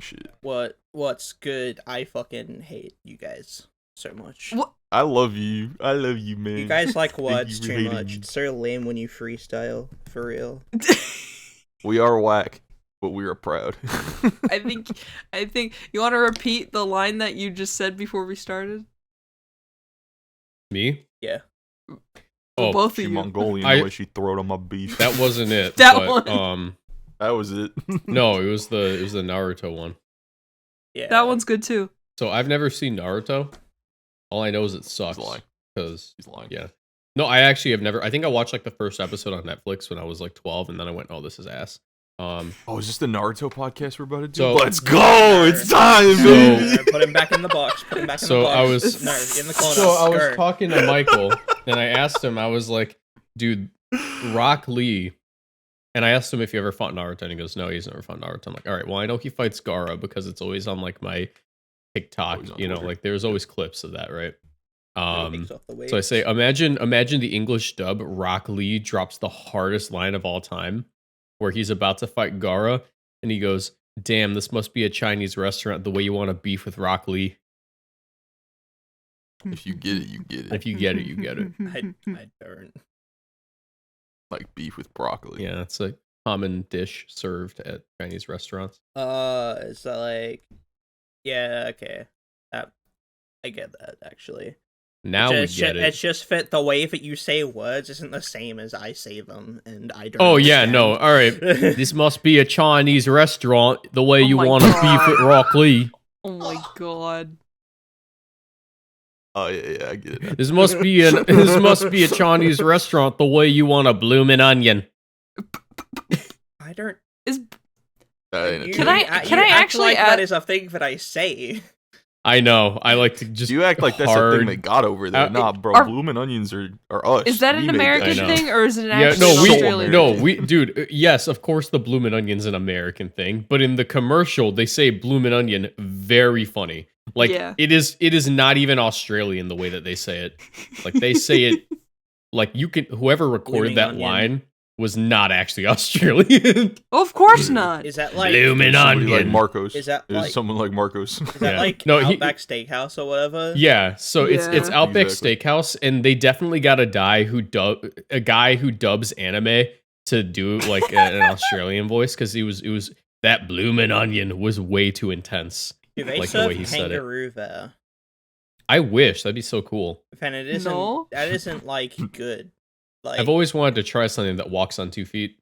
shit. What's good? I fucking hate you guys so much. What? I love you. I love you, man. You guys like Thank words you for too hating much. me. It's so lame when you freestyle, for real. We are whack, but we are proud. I think you want to repeat the line that you just said before we started? Me? Yeah. Oh, Both She of you. Mongolian, I- the way she throw it on my beef. that wasn't it. That but, one. That was it. No, it was the Naruto one. Yeah. That one's good too. So I've never seen Naruto. All I know is it sucks. He's lying. Because He's lying. yeah. No, I actually have never. I think I watched like the first episode on Netflix when I was like 12, and then I went, "Oh, this is ass." Oh, is this the Naruto podcast we're about to do? So- Let's go! It's time, So- baby! Put him back in the box. Put him back in So the box. I was- No, in the corner. So I was Skirt. talking to Michael, and I asked him. I was like, "Dude, Rock Lee." And I asked him if he ever fought Naruto, and he goes, "No, he's never fought Naruto." I'm like, "All right, well, I know he fights Gaara because it's always on like my TikTok. Always on You know, Twitter. like there's always clips of that, right?" Takes off the So I weight. say, imagine the English dub. Rock Lee drops the hardest line of all time, where he's about to fight Gaara, and he goes, "Damn, this must be a Chinese restaurant. The way you want to beef with Rock Lee. If you get it, you get it. If you get it, you get it." I don't. Like beef with broccoli. Yeah, it's a common dish served at Chinese restaurants. Is that like? Yeah. Okay. I get that actually. Now we It's get it. It's just that the way that you say words isn't the same as I say them, and I don't. Oh yeah, understand. no. All right, this must be a Chinese restaurant. The way Oh you my want to God. beef with Rock Lee. Oh my god. Oh, yeah, I get it. now. This must be a Chinese restaurant. The way you want a bloomin' onion. I don't. That ain't a Can thing. I you act actually like add- that is a thing that I say? I know. I like to just. You act like that's a hard- thing they got over there. Nah, bro. are- Bloomin' onions are us. Is that We an made American I know. thing or is it an Yeah, actually no, an we, Australian no, thing? we, dude. Yes, of course, the bloomin' onion's an American thing, but in the commercial, they say bloomin' onion. Very funny. Like Yeah. it is not even Australian the way that they say it. Like they say it, like you can. Whoever recorded Blooming that onion. line was not actually Australian. Of course not. Is that like? Bloomin' Somebody like onion. Marcos. Is that It was like- someone like Marcos. Is that Yeah. like No, he- Outback Steakhouse or whatever? Yeah, so it's Yeah. Outback Exactly. Steakhouse, and they definitely got a guy who dubs anime to do like an Australian voice because it was that bloomin' onion was way too intense. Do they Like the serve way he said it. kangaroo there? I wish that'd be so cool. And it isn't. No. That isn't like good. Like I've always wanted to try something that walks on 2 feet.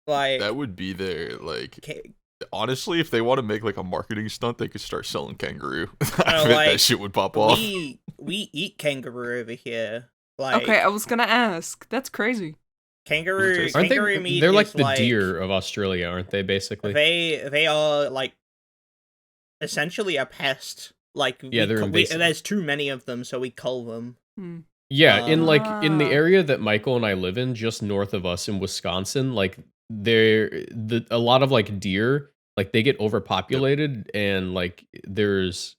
like That would be their, like, ca- honestly, if they want to make, like, a marketing stunt, they could start selling kangaroo. I know, bet like, that shit would pop off. we eat kangaroo over here. Like Okay, I was gonna ask. That's crazy. kangaroo Aren't Aren't kangaroo they? meat They're like is the deer of Australia, aren't they? Basically, They are like essentially a pest. Like Yeah, they're invasive. there's too many of them, so we cull them. Hmm. yeah. In the Ah. area that Michael and I live in, just north of us in Wisconsin, like a lot of like deer, like they get overpopulated, and like there's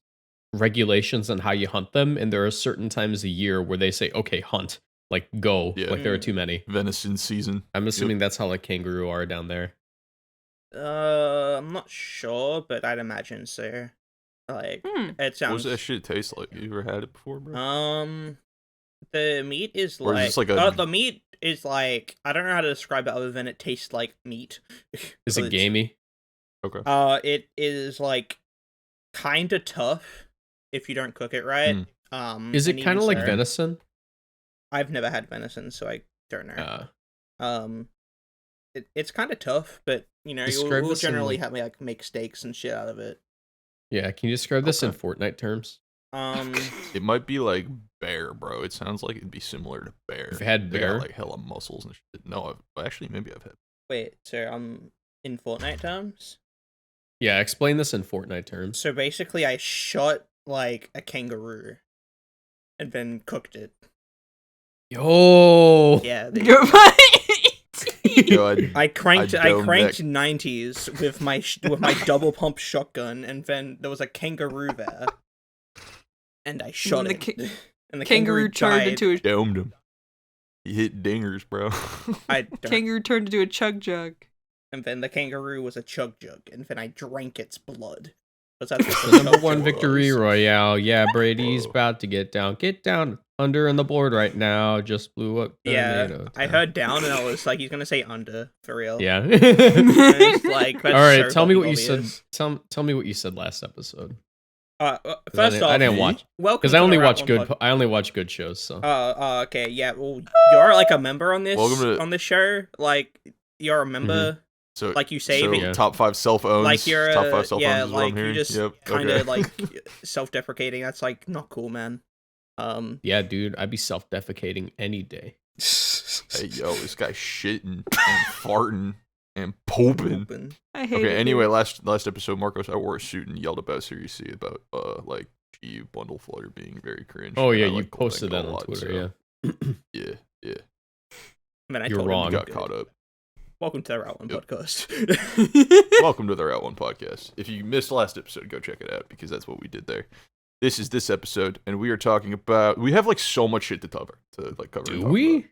regulations on how you hunt them, and there are certain times a year where they say, "Okay, hunt, like go," Yeah. like there are too many. Venison season. I'm assuming that's how like kangaroo are down there. I'm not sure, but I'd imagine so. Like Hmm. it What does sounds. that shit taste like? You ever had it before, bro? The meat is Or is like, this like a- the meat is like, I don't know how to describe it other than it tastes like meat. Is But it it's- gamey? Okay. It is like kind of tough if you don't cook it right. Is it and kind of even like so- venison? I've never had venison, so I don't know. It's kind of tough, but you know, Describe we'll this in, generally like- have like make steaks and shit out of it. Yeah. Can you describe this in Okay. Fortnite terms? It might be like bear, bro. It sounds like it'd be similar to bear. You've had They bear? got, like hella muscles and shit. No, actually, maybe I've had. Wait, so in Fortnite terms. Yeah. Explain this in Fortnite terms. So basically, I shot like a kangaroo, and then cooked it. Yo. Yeah, You're right. Yo, I cranked I domed 90s with my double pump shotgun, and then there was a kangaroo there, and I shot the it. And the Kangaroo turned died. into a domed him. He hit dingers, bro. I don't, kangaroo turned into a chug jug. and then the kangaroo was a chug jug, and then I drank its blood. That's what The number one chug victory was. royale. Yeah, Brady's Whoa. about to get down under on the board right now. Just blew up. Yeah, Tornado I Town. heard down, and I was like, he's gonna say under for real. Yeah. And it's like, All that's right, so tell me what fucking you said. obvious. Tell me what you said last episode. 'Cause First I didn't watch welcome because to I only the Route watch One good. pod- I only watch good shows. So okay, yeah. Well, you're like a member on this Welcome to- on this show. Like, you're a member. So Like you say, so but- Yeah. top 5 self-owns. Like you're top a- 5 self-owns yeah, is what like I'm you hearing. just Yep. kind okay. of like self-deprecating. That's like not cool, man. yeah, dude, I'd be self-defecating any day. Hey, yo, this guy's shitting and farting and pooping. Open. I hate Okay, it. anyway, last episode, Marcos, I wore a suit and yelled about Series C about, like, GU bundle flutter being very cringe. Oh and yeah, I you like posted Golang that a on lot, Twitter. so, Yeah. Yeah. And then I You're told him wrong. to Got do caught it. up. Welcome to the Route One Yep. podcast. Welcome to the Route 1 podcast. If you missed last episode, go check it out, because that's what we did there. This is this episode, and we are talking about... We have, like, so much shit to cover. To cover Do and talk we? about.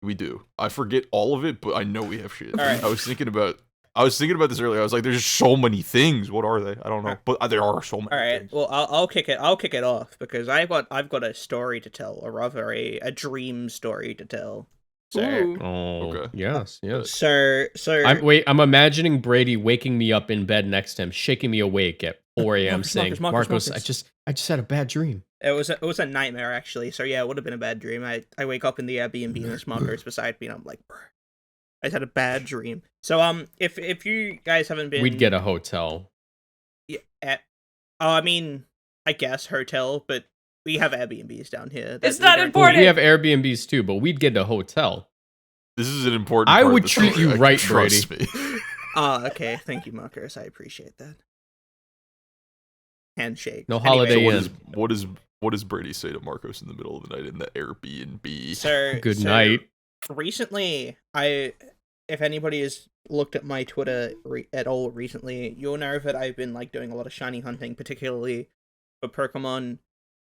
We do. I forget all of it, but I know we have shit. Alright. I was thinking about this earlier. I was like, there's just so many things. What are they? I don't know. But there are so many All right. things. Well, I'll kick it off because I've got a story to tell, or rather a dream story to tell. So Ooh. Oh, Okay. yes. I'm imagining Brady waking me up in bed next to him, shaking me awake at 4 a.m., saying, Marcus. I just had a bad dream. it was a nightmare actually. So yeah, it would have been a bad dream. I wake up in the Airbnb and there's Marcus beside me, and I'm like, bruh, I just had a bad dream. So if you guys haven't been, We'd get a hotel. Yeah, I mean, I guess hotel, but we have Airbnbs down here. It's not we don't- important. We have Airbnbs too, but we'd get a hotel. This is an important I part would of the treat story. you right, Trust me. Okay. Thank you, Marcus. I appreciate that. Handshake. No Anyway, holiday So Inn. what does Brady say to Marcos in the middle of the night in the Airbnb? Good so night. Recently, if anybody has looked at my Twitter at all recently, you'll know that I've been like doing a lot of shiny hunting, particularly for Pokemon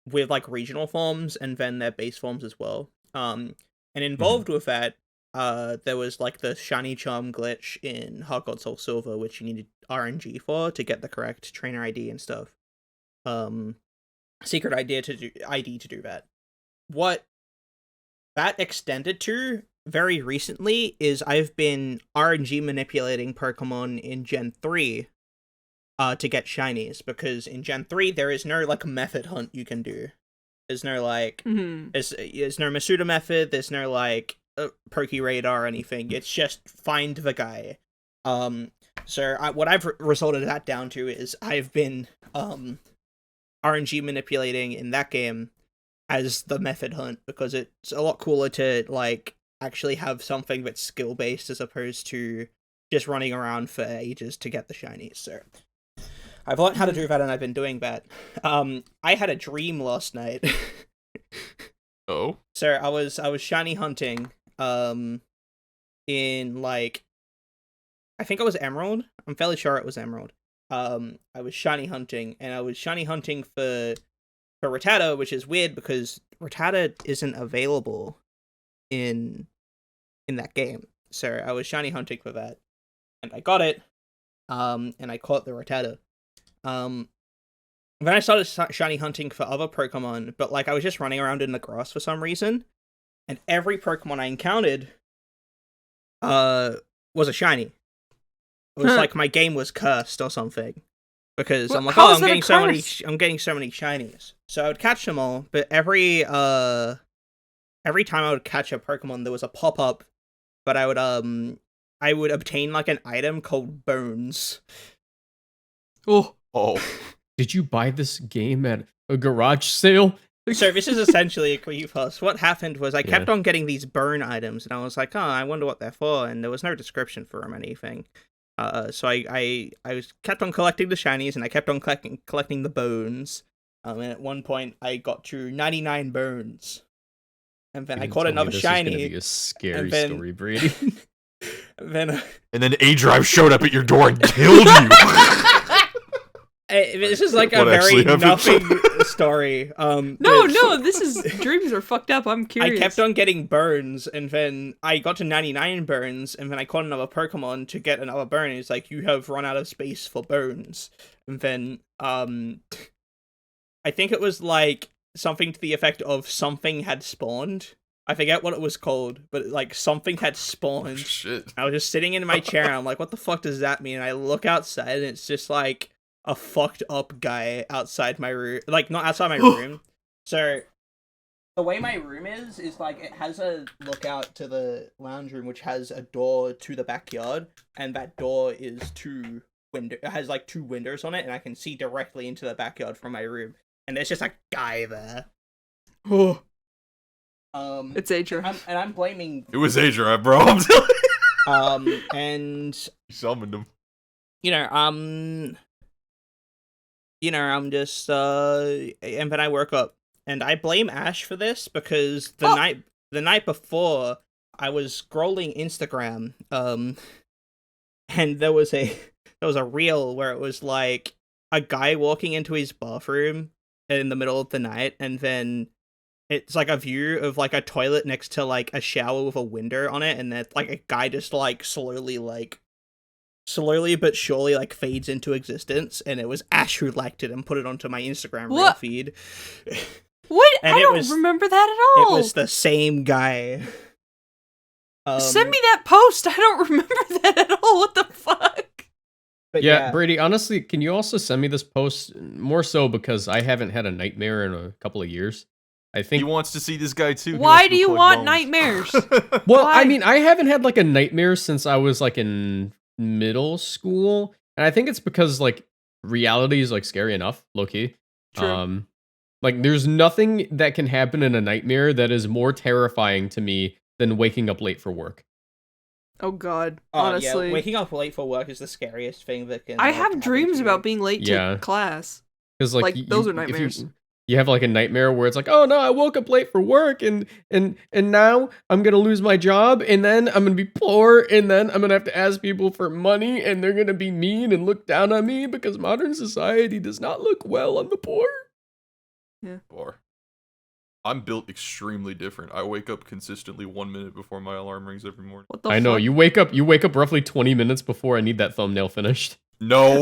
with like regional forms and then their base forms as well. And involved with that, there was like the shiny charm glitch in Heart Gold Soul Silver, which you needed RNG for to get the correct trainer ID and stuff. Secret ID to do that. What that extended to very recently is I've been RNG manipulating Pokemon in Gen 3 to get shinies, because in Gen 3 there is no like method hunt you can do. There's no like Mhm. there's no Masuda method, there's no like Poke Radar or anything. It's just find the guy. So what I've resulted that down to is I've been RNG manipulating in that game as the method hunt, because it's a lot cooler to like actually have something that's skill based as opposed to just running around for ages to get the shinies. So I've learned how to do that, and I've been doing that. I had a dream last night. Oh, So I was shiny hunting in like, I think it was Emerald. I'm fairly sure it was Emerald. I was shiny hunting, and I was shiny hunting for Rattata, which is weird because Rattata isn't available in that game. So I was shiny hunting for that, and I got it. And I caught the Rattata. Then I started shiny hunting for other Pokemon, but like I was just running around in the grass for some reason, and every Pokemon I encountered was a shiny. It was like my game was cursed or something, because Well, I'm like, how oh, is I'm that a getting so many, curse? I'm getting so many shinies. So I would catch them all, but every time I would catch a Pokemon, there was a pop up, but I would obtain like an item called Bones. Oh, Did you buy this game at a garage sale? So this is essentially a creepypasta. What happened was I Yeah. kept on getting these burn items, and I was like, oh, I wonder what they're for, and there was no description for them or anything. So I kept on collecting the shinies, and I kept on collecting the bones. And at one point, I got to 99 bones. And then I caught another This is gonna shiny. be a scary and then- story, Brady. And then and then A-Drive showed up at your door and killed you. This is like a What very actually happened? nothing story. No, this is dreams are fucked up. I'm I curious. kept on getting burns, and then I got to 99 burns, and then I caught another Pokemon to get another burn. And it's like, you have run out of space for burns. And then, I think it was like something to the effect of something had spawned. I forget what it was called, but like something had spawned. Shit. I was just sitting in my chair, and I'm like, what the fuck does that mean? And I look outside, and it's just like a fucked up guy outside my room. Like, not outside my room. So, the way my room is like, it has a lookout to the lounge room, which has a door to the backyard, and that door is it has like 2 windows on it, and I can see directly into the backyard from my room. And there's just a guy there. It's Adra. I'm blaming. It was Adra, bro. I'm telling you. And You summoned him. I'm just and then I woke up, and I blame Ash for this because the night before I was scrolling Instagram, and there was a reel where it was like a guy walking into his bathroom in the middle of the night, and then it's like a view of like a toilet next to like a shower with a window on it, and then like a guy just like slowly but surely like fades into existence, and it was Ash who liked it and put it onto my Instagram reel feed. What? And I don't remember that at all. It was the same guy. Send me that post. I don't remember that at all. What the fuck? But Yeah, Brady, honestly, can you also send me this post? More so because I haven't had a nightmare in a couple of years. I think He wants to see this guy too. He Why wants to do you collect want bones. nightmares? Well, Why? I mean, I haven't had like a nightmare since I was like in middle school, and I think it's because like reality is like scary enough, low key. True. Like there's nothing that can happen in a nightmare that is more terrifying to me than waking up late for work. Oh god, Oh, honestly. yeah, waking up late for work is the scariest thing that can. I like, have happen dreams to about you. being late Yeah. to class. Because Like, like those are if nightmares. You have like a nightmare where it's like, oh no, I woke up late for work and now I'm gonna lose my job and then I'm gonna be poor and then I'm gonna have to ask people for money and they're gonna be mean and look down on me because modern society does not look well on the poor. Or I'm built extremely different. I wake up consistently 1 minute before my alarm rings every morning. What the I know fuck? you wake up roughly 20 minutes before I need that thumbnail finished. No.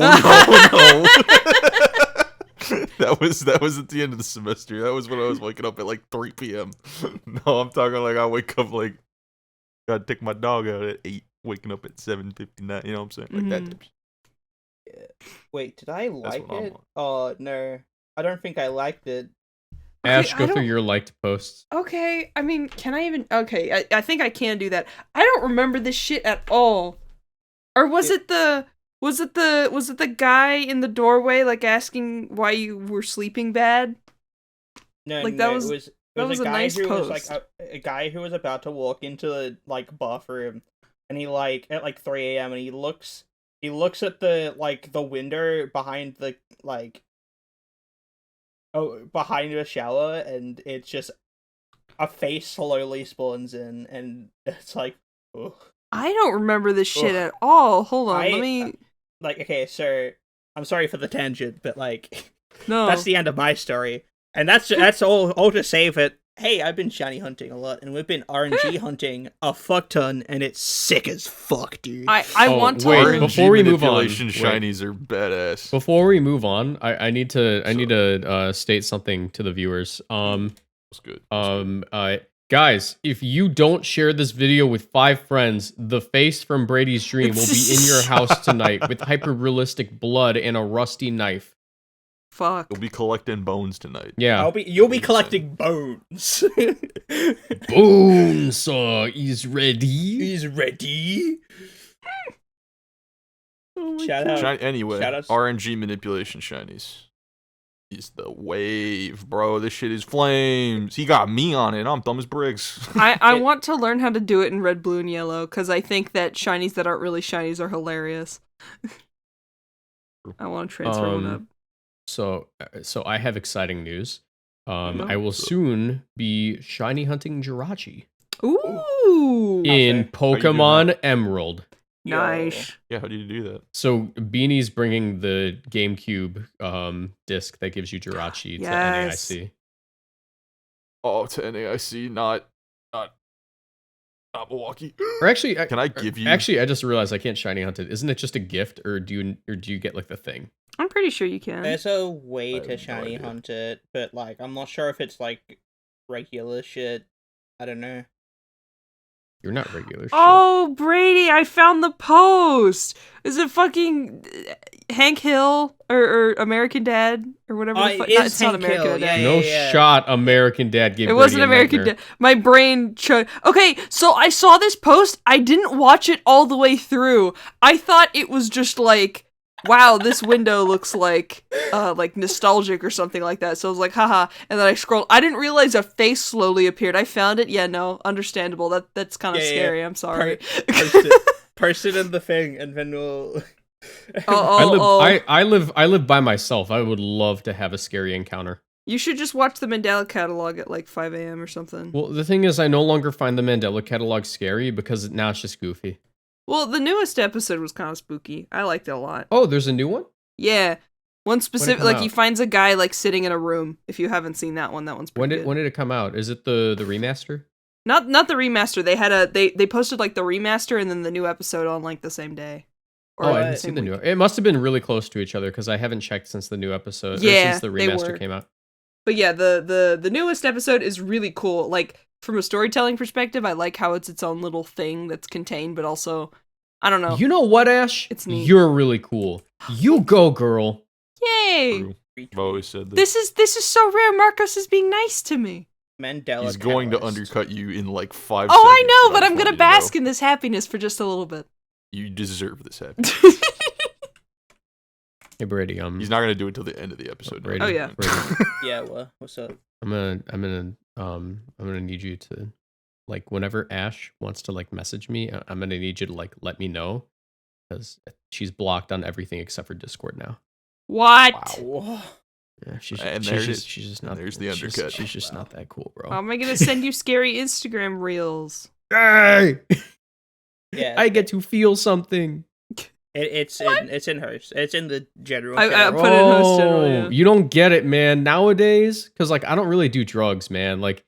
That was at the end of the semester. That was when I was waking up at like 3 p.m. No, I'm talking like I wake up like gotta take my dog out at 8, waking up at 7:59. You know what I'm saying? Like that. Type of shit. Wait, did I like what I'm it? on. Oh no, I don't think I liked it. Ash, I go through don't- your liked posts. Okay, I mean, can I even... Okay, I think I can do that. I don't remember this shit at all. Or was it the guy in the doorway, like, asking why you were sleeping bad? No, Like, no, that was- it was that was a a guy nice who was post. like a guy who was about to walk into the like bathroom, and he like at like 3 a.m. and he looks at the like the window behind the like behind the shower, and it's just a face slowly spawns in, and it's like, ugh. I don't remember this shit Ugh. at all. Hold on, I- let me... Like, okay, so I'm sorry for the tangent, but like No. that's the end of my story, and that's all to say that. Hey, I've been shiny hunting a lot, and we've been RNG hunting a fuck ton, and it's sick as fuck, dude. I Oh, want to... wait, RNG before we move on, manipulation wait. shinies are badass. Before we move on, I need to state something to the viewers. That's good. Guys, if you don't share this video with 5 friends, the face from Brady's dream will be in your house tonight with hyper-realistic blood and a rusty knife. Fuck. You'll be collecting bones tonight. Yeah. You'll be collecting bones. Bonesaw is ready. He's ready. Oh my Shout God. out. Anyway, Shoutouts. RNG manipulation shinies. Is the wave, bro. This shit is flames. He got me on it. I'm dumb as bricks. I want to learn how to do it in red, blue, and yellow, because I think that shinies that aren't really shinies are hilarious. I want to transfer one up. So I have exciting news. No. I will soon be shiny hunting Jirachi Ooh! in How you doing Pokemon Emerald. Nice. Yeah, how do you do that? So Beanie's bringing the GameCube disc that gives you Jirachi to Yes. NAIC. Oh, to NAIC, not Milwaukee. Or actually, Can I give you? Actually, I just realized I can't shiny hunt it. Isn't it just a gift, or do you get like the thing? I'm pretty sure you can. There's a way I to have no shiny idea. hunt it, but like I'm not sure if it's like regular shit. I don't know. You're not regular. Shit. Oh, Brady, I found the post. Is it fucking Hank Hill or American Dad or whatever the fuck? It is It's not Hank American Hill, Dad. yeah, No yeah. shot. American Dad gave. It Brady wasn't a American nightmare. Dad. My brain Okay, so I saw this post. I didn't watch it all the way through. I thought it was just like, wow, this window looks like nostalgic or something like that. So I was like, haha. And then I scrolled. I didn't realize a face slowly appeared. I found it. Yeah, no, understandable. That's kind of Yeah, yeah. scary. I'm sorry. Post it in the thing, and then we'll. I live by myself. I would love to have a scary encounter. You should just watch the Mandela catalog at like 5 a.m. or something. Well, the thing is, I no longer find the Mandela catalog scary because now it's just goofy. Well, the newest episode was kind of spooky. I liked it a lot. Oh, there's a new one? Yeah. One specific, come like he out? finds a guy like sitting in a room. If you haven't seen that one's pretty good. When did it come out? Is it the remaster? Not the remaster. They had they posted like the remaster and then the new episode on like the same day. Or Oh, like, I the didn't see same the week. new. It must have been really close to each other because I haven't checked since the new episode. Yeah, or since the they remaster were. came out. But yeah, the newest episode is really cool. Like from a storytelling perspective, I like how it's its own little thing that's contained, but also, I don't know. You know what, Ash? It's neat. You're really cool. You go, girl. Yay! True. I've always said this. This is so rare. Marcos is being nice to me. Mandela. He's going to catalyst. undercut you in like 5 Oh, seconds. I know, but I I'm just gonna want you to know. bask in this happiness for just a little bit. You deserve this happiness. Hey, Brady. He's not gonna do it till the end of the episode. Brady. Oh, yeah. Brady, Yeah. What's up? I'm gonna need you to, like, whenever Ash wants to like message me, I'm gonna need you to like let me know because she's blocked on everything except for Discord now. What? Whoa. Yeah, And there it is. she's just And not. there's the she's- undercut. She's just not that cool, bro. How am I gonna send you scary Instagram reels? Hey! Yeah. I get to feel something. It's in hers. It's in the general. I channel. put it in host general, yeah. You don't get it, man. Nowadays, because like I don't really do drugs, man. Like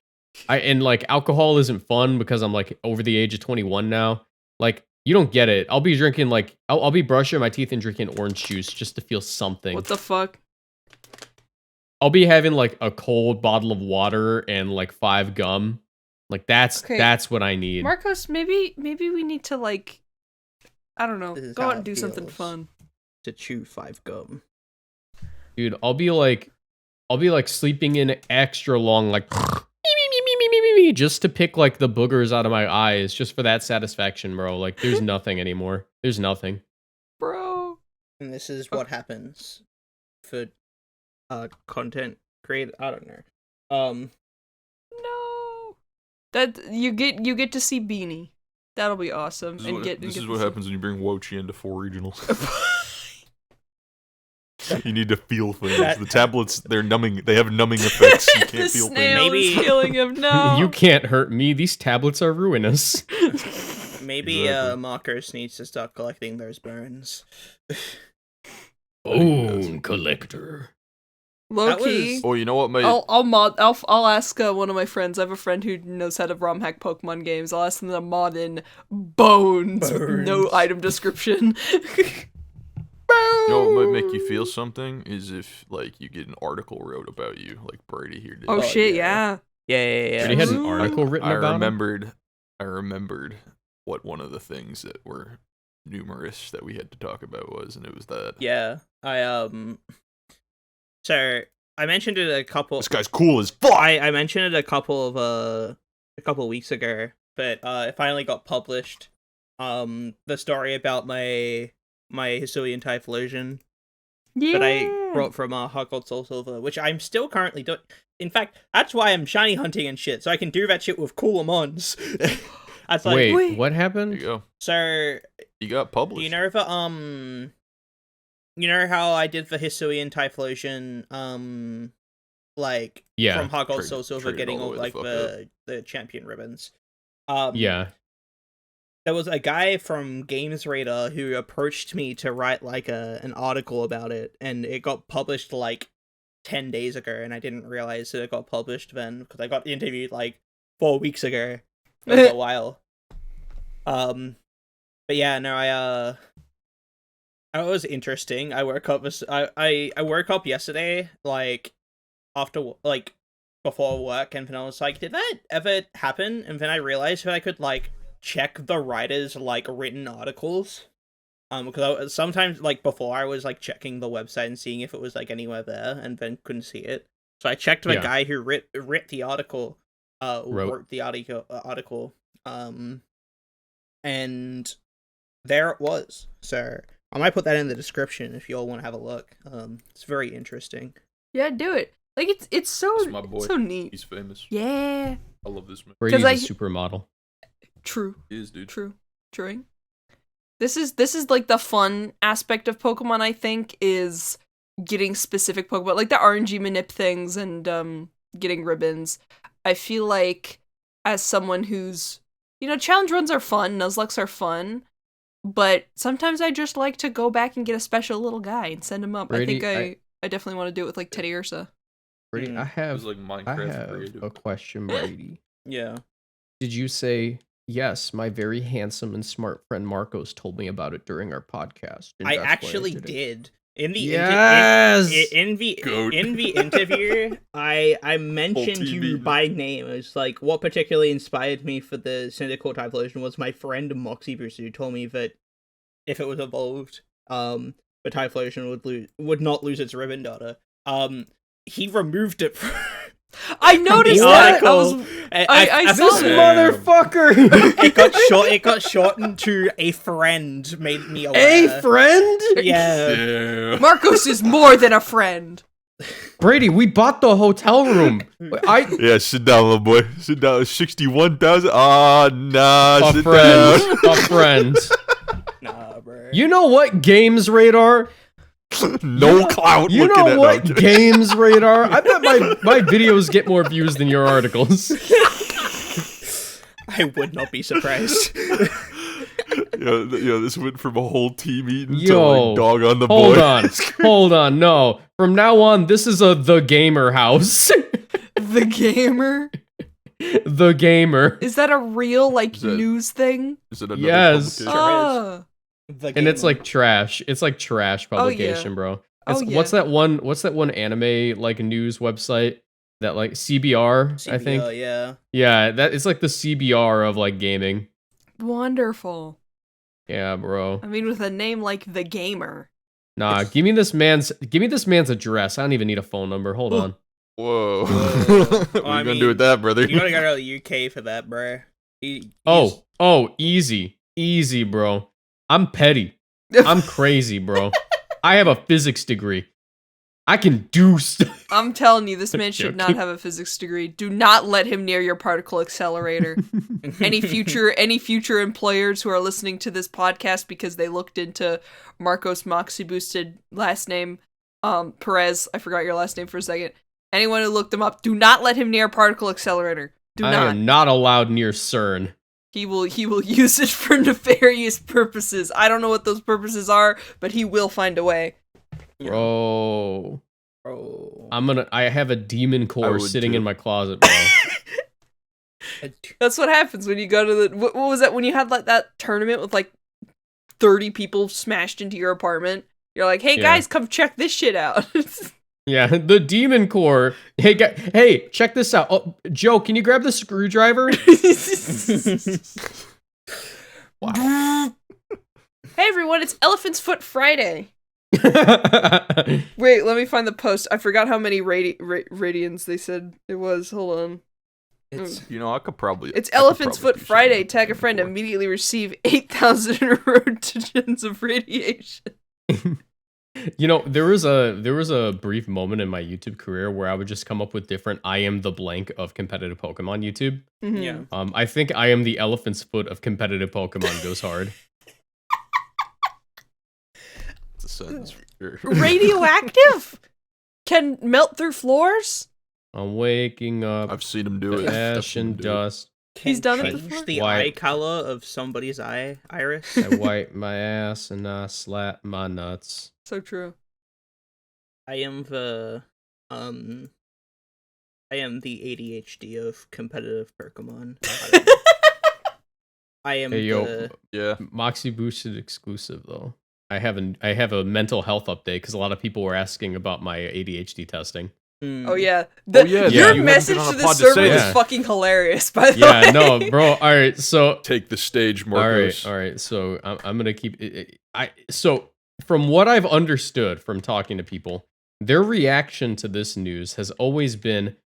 like alcohol isn't fun because I'm like over the age of 21 now. Like you don't get it. I'll be drinking like I'll be brushing my teeth and drinking orange juice just to feel something. What the fuck? I'll be having like a cold bottle of water and like 5 gum. Like that's Okay. that's what I need. Marcos, maybe we need to like, I don't know, This is go how out and it do something feels. fun. To chew 5 gum. Dude, I'll be like sleeping in extra long, like just to pick like the boogers out of my eyes, just for that satisfaction, bro. Like, there's nothing anymore. There's nothing. Bro. And this is what happens for content create. I don't know. No. That you get to see Beanie. That'll be awesome. This and is what happens when you bring Wochi into 4 regionals. You need to feel things. The tablets, they're numbing. They have numbing effects. You the can't feel snail things. is Maybe- feeling him. No. You can't hurt me. These tablets are ruinous. Maybe Exactly. Marcos needs to start collecting those bones. Bone collector. Low That key. was- Oh, you know what? I'll ask one of my friends. I have a friend who knows how to ROM hack Pokemon games. I'll ask them to mod in bones with no Bones. item description. You know what might make you feel something is if like you get an article wrote about you, like Brady here did. Oh shit, yeah. yeah. Brady had an Ooh. article written I about him? remembered what one of the things that were numerous that we had to talk about was, and it was that Yeah, So I mentioned it a couple. this guy's cool as fuck. I mentioned it a couple weeks ago, but it finally got published. The story about my Hisuian Typlosion Yeah. that I brought from Hot Gold Soul Silver, which I'm still currently doing. In fact, that's why I'm shiny hunting and shit, so I can do that shit with cooler mons. That's like, Wait, what There happened? you go. so You got published. you know the you know how I did the Hisuian Typlosion, like Yeah. from Hot Gold Trade- Soul Silver traded getting all all the way like the fuck the champion ribbons. Yeah. there was a guy from Games Radar who approached me to write like an article about it, and it got published like 10 days ago, and I didn't realize that it got published then because I got interviewed like 4 weeks ago. It was a while. But yeah, no, it was interesting. I woke up I woke up yesterday, like after like before work, and then I was like, did that ever happen? And then I realized that I could like check the writers' like written articles. Because sometimes like before I was like checking the website and seeing if it was like anywhere there, and then couldn't see it. So I checked the guy who wrote the article, wrote the article, and there it was. So I might put that in the description if y'all want to have a look. It's very interesting. Yeah, do it. Like it's so That's my boy. so neat. He's famous. Yeah. I love this man. Brady's I- a supermodel. True. He is, dude. True. This is like the fun aspect of Pokemon, I think, is getting specific Pokemon, like the RNG Manip things and getting ribbons. I feel like as someone who's, challenge runs are fun, Nuzlocke are fun, but sometimes I just like to go back and get a special little guy and send him up. Brady, I think I definitely want to do it with like Teddy Ursa. Brady, Mm. I It have was like Minecraft creative. a question, Brady. Yeah. Did you say, yes, my very handsome and smart friend Marcos told me about it during our podcast? and I that's why actually did it." did. In the Yes! in the Goat. interview, I mentioned TV. you by name. It's like what particularly inspired me for the Syndical Typlosion was my friend Moxie Boosted, who told me that if it was evolved, the Typlosion would not lose its ribbon data. He removed it from I noticed the that. article. I saw This that. motherfucker! It got shortened to a friend. Made me aware. A friend? Yeah. Yeah. Marcos is more than a friend. Brady, we bought the hotel room. Yeah, sit down, little boy. Sit down. 61,000. Ah, nah. A sit friend. A friend. Nah, bro. You know what, Games Radar? down. No clout. You looking know at what, no, Games Radar? I bet my videos get more views than your articles. I would not be surprised. This went from a whole team eating to Yo, like dog on the Hold boy. on. Hold on. No. From now on, this is The Gamer House. The Gamer? The Gamer. Is that a real, like, Is that- news thing? Is it another Yes. publication? Oh. And it's like trash. It's like trash Oh, yeah. publication, bro. Oh, It's, yeah. What's that one anime like news website that like CBR, I think? Yeah. Yeah, that it's like the CBR of like gaming. Wonderful. Yeah, bro. I mean, with a name like The Gamer. Nah, give me this man's address. I don't even need a phone number. Hold on. Whoa. Whoa. What are I you gonna mean, do with that, brother? You gotta go to the UK for that, bro. Easy, bro. I'm petty. I'm crazy, bro. I have a physics degree. I can do stuff. I'm telling you, this man should not Joking. have a physics degree. Do not let him near your particle accelerator. Any future employers who are listening to this podcast because they looked into Marcos Moxie Boosted last name, Perez, I forgot your last name for a second. Anyone who looked him up, do not let him near a particle accelerator. Do I not. am not allowed near CERN. He will use it for nefarious purposes. I don't know what those purposes are, but he will find a way. Bro. Bro. I have a demon I core would sitting too. in my closet, bro. That's what happens when you go to the what was that when you had like that tournament with like 30 people smashed into your apartment? You're like, "Hey Yeah. guys, come check this shit out." Yeah, the demon core. Hey, check this out. Oh, Joe, can you grab the screwdriver? Hey everyone, it's Elephant's Foot Friday. Wait, let me find the post. I forgot how many radians they said it was. Hold on. I could probably. It's I could Elephant's probably Foot do Friday. something Tag a friend. before. Immediately receive 8,000 rotations of radiation. There was a brief moment in my YouTube career where I would just come up with different I am the blank of competitive Pokemon YouTube. Mhm. Yeah. I think I am the elephant's foot of competitive Pokemon goes hard. It's a sentence for sure. Radioactive? Can melt through floors? I'm waking up I've seen him do it. to I've ash seen him and do it. dust. He's done it change before? the Why- eye color of somebody's iris. I wipe my ass and I slap my nuts. So true. I am the ADHD of competitive Pokemon. I am Hey, yo. the Yeah. Moxie Boosted exclusive though. I have a mental health update because a lot of people were asking about my ADHD testing. Oh yeah. yeah, Your you haven't message been on to a the pod to server say was that. fucking hilarious, by the Yeah, way. no, bro. All right, so Take the stage, all Marcos. right. So I'm gonna keep. So from what I've understood from talking to people, their reaction to this news has always been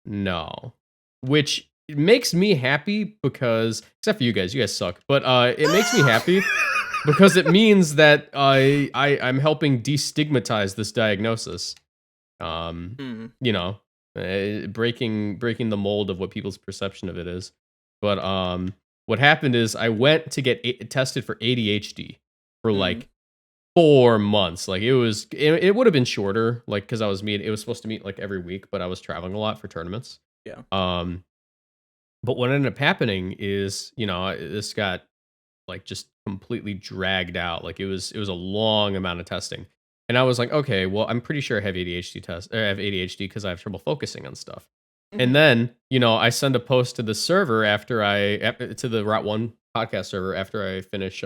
no, which makes me happy because except for you guys suck. But it makes me happy because it means that I'm helping destigmatize this diagnosis. You know, breaking the mold of what people's perception of it is. But what happened is I went to get tested for ADHD for like 4 months. Like it would have been shorter, like because it was supposed to meet like every week, but I was traveling a lot for tournaments. Yeah. But what ended up happening is, this got like just completely dragged out. Like it was a long amount of testing. And I was like, okay, well, I'm pretty sure I have ADHD because I have trouble focusing on stuff. And then, I send a post to the server to the Route 1 podcast server after I finish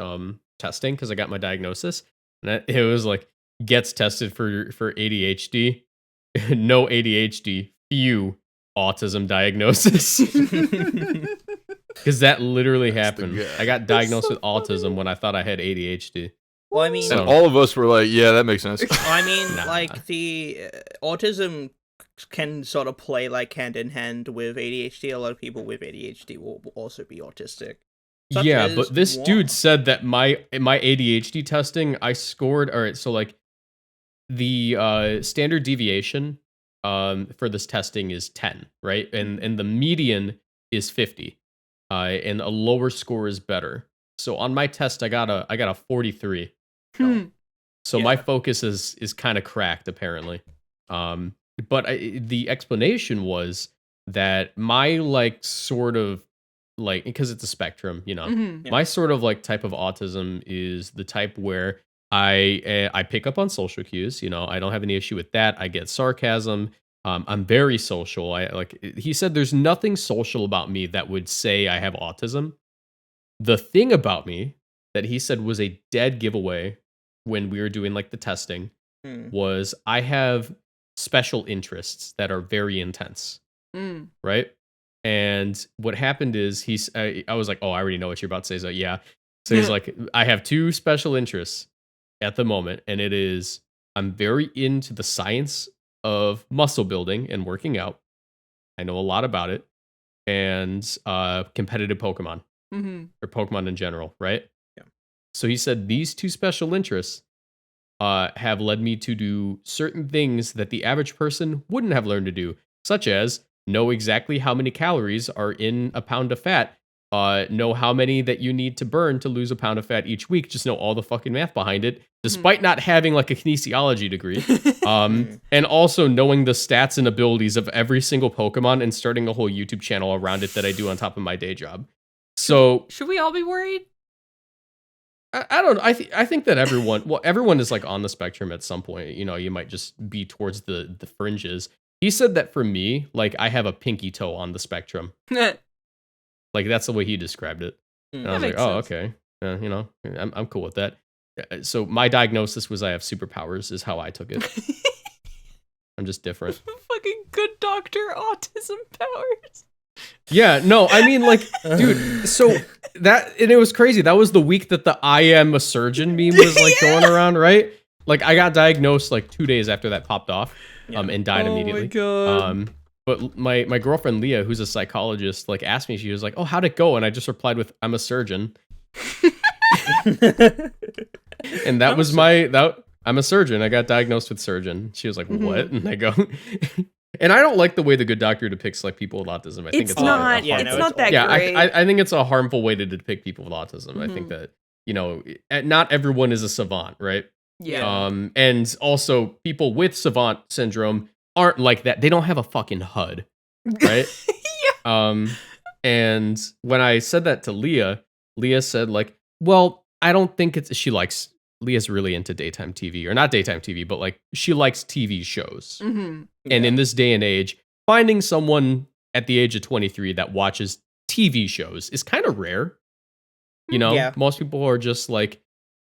testing because I got my diagnosis. And it was like, gets tested for ADHD, no ADHD, few autism diagnosis. Because that literally happened. guy. I got diagnosed so with autism when I thought I had ADHD. Well, I mean, So- And all of us were like, yeah, that makes sense. I mean, Nah. like the autism can sort of play like hand in hand with ADHD. A lot of people with ADHD will also be autistic. Such Yeah, as but this Juan. dude said that my ADHD testing, I scored. All right, so like the standard deviation for this testing is 10, right? And the median is 50. And a lower score is better. So on my test, I got a 43. So my Yeah. focus is kind of cracked apparently. But the explanation was that my like sort of like because it's a spectrum, Mhm. Yeah. my sort of like type of autism is the type where I pick up on social cues. I don't have any issue with that. I get sarcasm. I'm very social. He said there's nothing social about me that would say I have autism. The thing about me that he said was a dead giveaway when we were doing like the testing was I have special interests that are very intense, right? And what happened is I was like, oh, I already know what you're about to say. So yeah. So he's like, I have 2 special interests at the moment, and it is I'm very into the science of muscle building and working out. I know a lot about it, and competitive Pokemon or Pokemon in general, right? Yeah. So he said these 2 special interests have led me to do certain things that the average person wouldn't have learned to do, such as know exactly how many calories are in a pound of fat, know how many that you need to burn to lose a pound of fat each week, just know all the fucking math behind it, despite not having like a kinesiology degree, and also knowing the stats and abilities of every single Pokemon and starting a whole YouTube channel around it that I do on top of my day job. So Should we all be worried? I don't know. I think that everyone is like on the spectrum at some point. You might just be towards the fringes. He said that for me, like I have a pinky toe on the spectrum. Like that's the way he described it. And I was like, makes oh, sense. okay. I'm cool with that. So my diagnosis was I have superpowers is how I took it. I'm just different. Fucking good doctor autism powers. Yeah, no, I mean, like, dude, so and it was crazy. That was the week that the I am a surgeon meme was like going around, right? Like, I got diagnosed like 2 days after that popped off, and died immediately. Oh my god. But my girlfriend Leah, who's a psychologist, like asked me, she was like, "Oh, how'd it go?" And I just replied with, "I'm a surgeon," and that was I'm a surgeon. I got diagnosed with surgeon. She was like, "What?" And I go. And I don't like the way the Good Doctor depicts like people with autism. I think It's it's not. yeah, It's no, not it's that yeah, great. I think it's a harmful way to depict people with autism. I think that not everyone is a savant, right? yeah. And also people with savant syndrome aren't like that. They don't have a fucking HUD, right? And when I said that to Leah said like, well, I don't think Leah's really into daytime TV, or not daytime TV, but like she likes TV shows. Mm-hmm. And in this day and age, finding someone at the age of 23 that watches TV shows is kind of rare. You know, Yeah. most people are just like,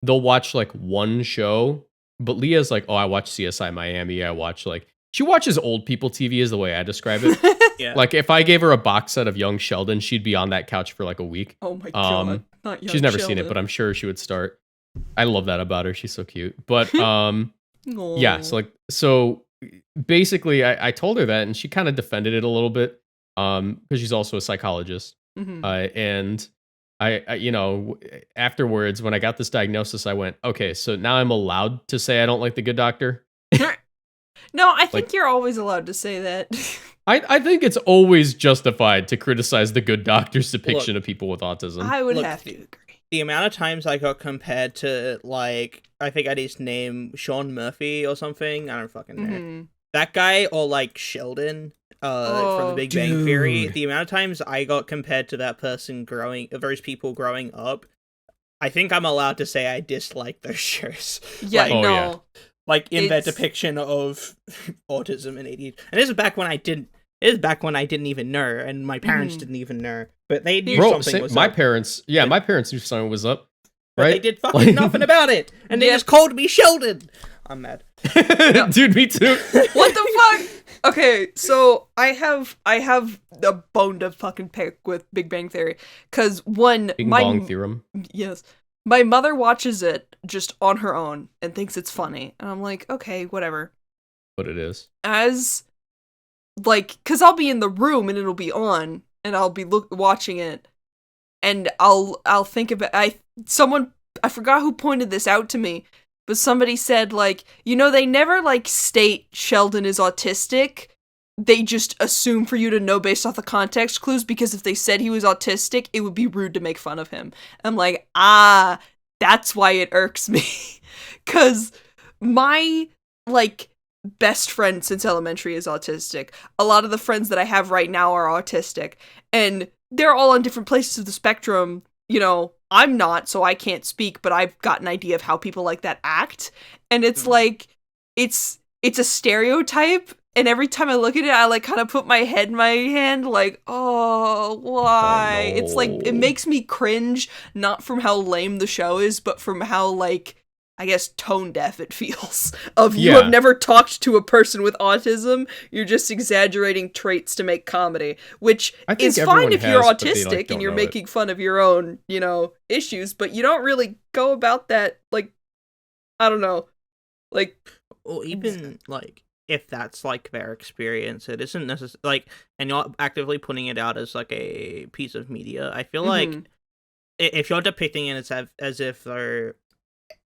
they'll watch like one show, but Leah's like, oh, I watch CSI Miami. She watches old people TV is the way I describe it. Yeah. Like if I gave her a box set of Young Sheldon, she'd be on that couch for like a week. Oh my god. Not Young She's never seen it, Sheldon. but I'm sure she would start. I love that about her. She's so cute. But yeah, so basically I told her that, and she kind of defended it a little bit because she's also a psychologist. Mhm. And I you know, afterwards when I got this diagnosis, I went, okay, so now I'm allowed to say I don't like The Good Doctor. No, I think Like- you're always allowed to say that. I think it's always justified to criticize The Good Doctor's depiction of people with autism. I would Look, have to agree. The amount of times I got compared to, like, I think I need his name, Sean Murphy or something. I don't fucking know. Mhm. That guy, or like Sheldon from The Big Bang Theory. dude. The amount of times I got compared to that person those people growing up, I think I'm allowed to say I dislike those shows. Yeah, Like, Oh, no. yeah. like in their It's- depiction of autism and ADHD. And this is back when I didn't. It is back when I didn't even know, and my parents Mhm. didn't even know. But they knew Bro, something was my up. parents, yeah, my parents knew something was up. But Right? they did fucking Like- nothing about it, and they Yeah. just called me Sheldon. I'm mad. Dude, me too. What the fuck? Okay, so I have a bone to fucking pick with Big Bang Theory, because Bing bong theorem. yes, my mother watches it just on her own and thinks it's funny, and I'm like, okay, whatever. What it is. As like, cause I'll be in the room and it'll be on, and I'll be watching it, and I'll think about I forgot who pointed this out to me, but somebody said like, you know, they never like state Sheldon is autistic. They just assume for you to know based off the context clues, because if they said he was autistic, it would be rude to make fun of him. I'm like, that's why it irks me. Cause my like best friend since elementary is autistic. A lot of the friends that I have right now are autistic, and they're all on different places of the spectrum. You know, I'm not, so I can't speak, but I've got an idea of how people like that act. And it's like, it's a stereotype. And every time I look at it, I like kind of put my head in my hand, like, oh, why? Oh, no. It's like, it makes me cringe, not from how lame the show is, but from how, like, I guess tone deaf it feels. Of you Yeah. have never talked to a person with autism, you're just exaggerating traits to make comedy, which I think is fine everyone if you're has, but they, autistic like, don't and you're know it. making fun of your own, you know, issues, but you don't really go about that, like, I don't know, like, Or even like if that's like their experience, it isn't necessarily like, and you're actively putting it out as like a piece of media. I feel like Mhm. if you're depicting it as if they're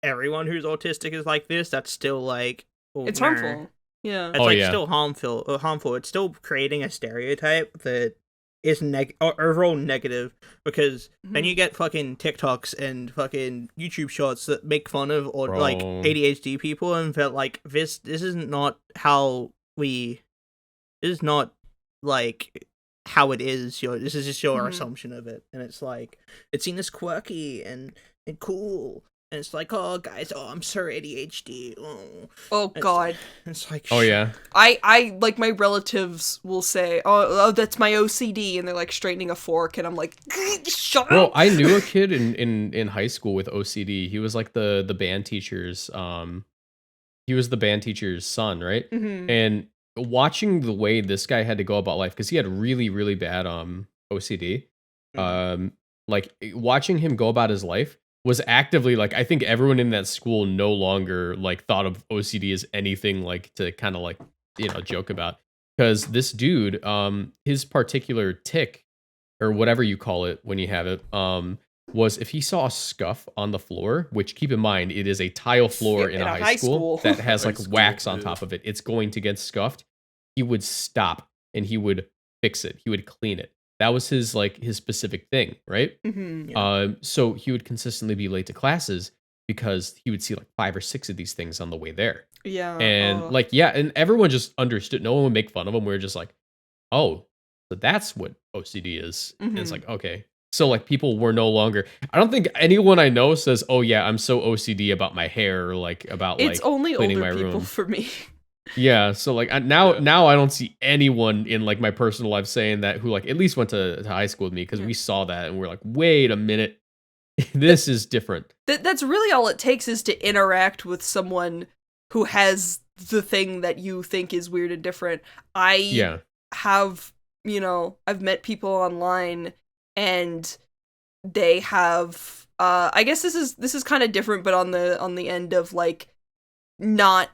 everyone who's autistic is like this, that's still like it's nah. harmful. Yeah. It's Oh, like yeah. still harmful. It's still creating a stereotype that is overall negative, because then you get fucking TikToks and fucking YouTube shorts that make fun of or like Bro. ADHD people, and felt like this is not how this is not like how it is. This is just your Mhm. assumption of it, and it's like it's seen as quirky and cool. And it's like, oh, guys, I'm so ADHD. Oh It's- God. It's like, Oh yeah. I like, my relatives will say, oh, that's my OCD, and they're like straightening a fork, and I'm like, shut Bro, up. I knew a kid in high school with OCD. He was like the band teacher's he was the band teacher's son, right? Mhm. And watching the way this guy had to go about life, because he had really, really bad OCD. Like watching him go about his life was actively like, I think everyone in that school no longer like thought of OCD as anything like to kind of like, you know, joke about. Because this dude, his particular tick, or whatever you call it when you have it, was if he saw a scuff on the floor, which keep in mind, it is a tile floor in a high school that has High like school, wax on yeah. top of it, it's going to get scuffed. He would stop and he would fix it. He would clean it. That was his specific thing, right? Mhm. Yeah. So he would consistently be late to classes because he would see like 5 or 6 of these things on the way there. Yeah. And like, yeah, and everyone just understood. No one would make fun of him. We were just like, oh, So that's what OCD is. And it's like, okay. So like people were no longer, I don't think anyone I know says, oh yeah, I'm so OCD about my hair or like about It's like only cleaning older my people room. for me. Yeah, so like now I don't see anyone in like my personal life saying that who like at least went to high school with me because we saw that and we're like, wait a minute, this is different. That's really all it takes is to interact with someone who has the thing that you think is weird and different. I have, I've met people online and they have I guess this is kind of different, but on the end of like not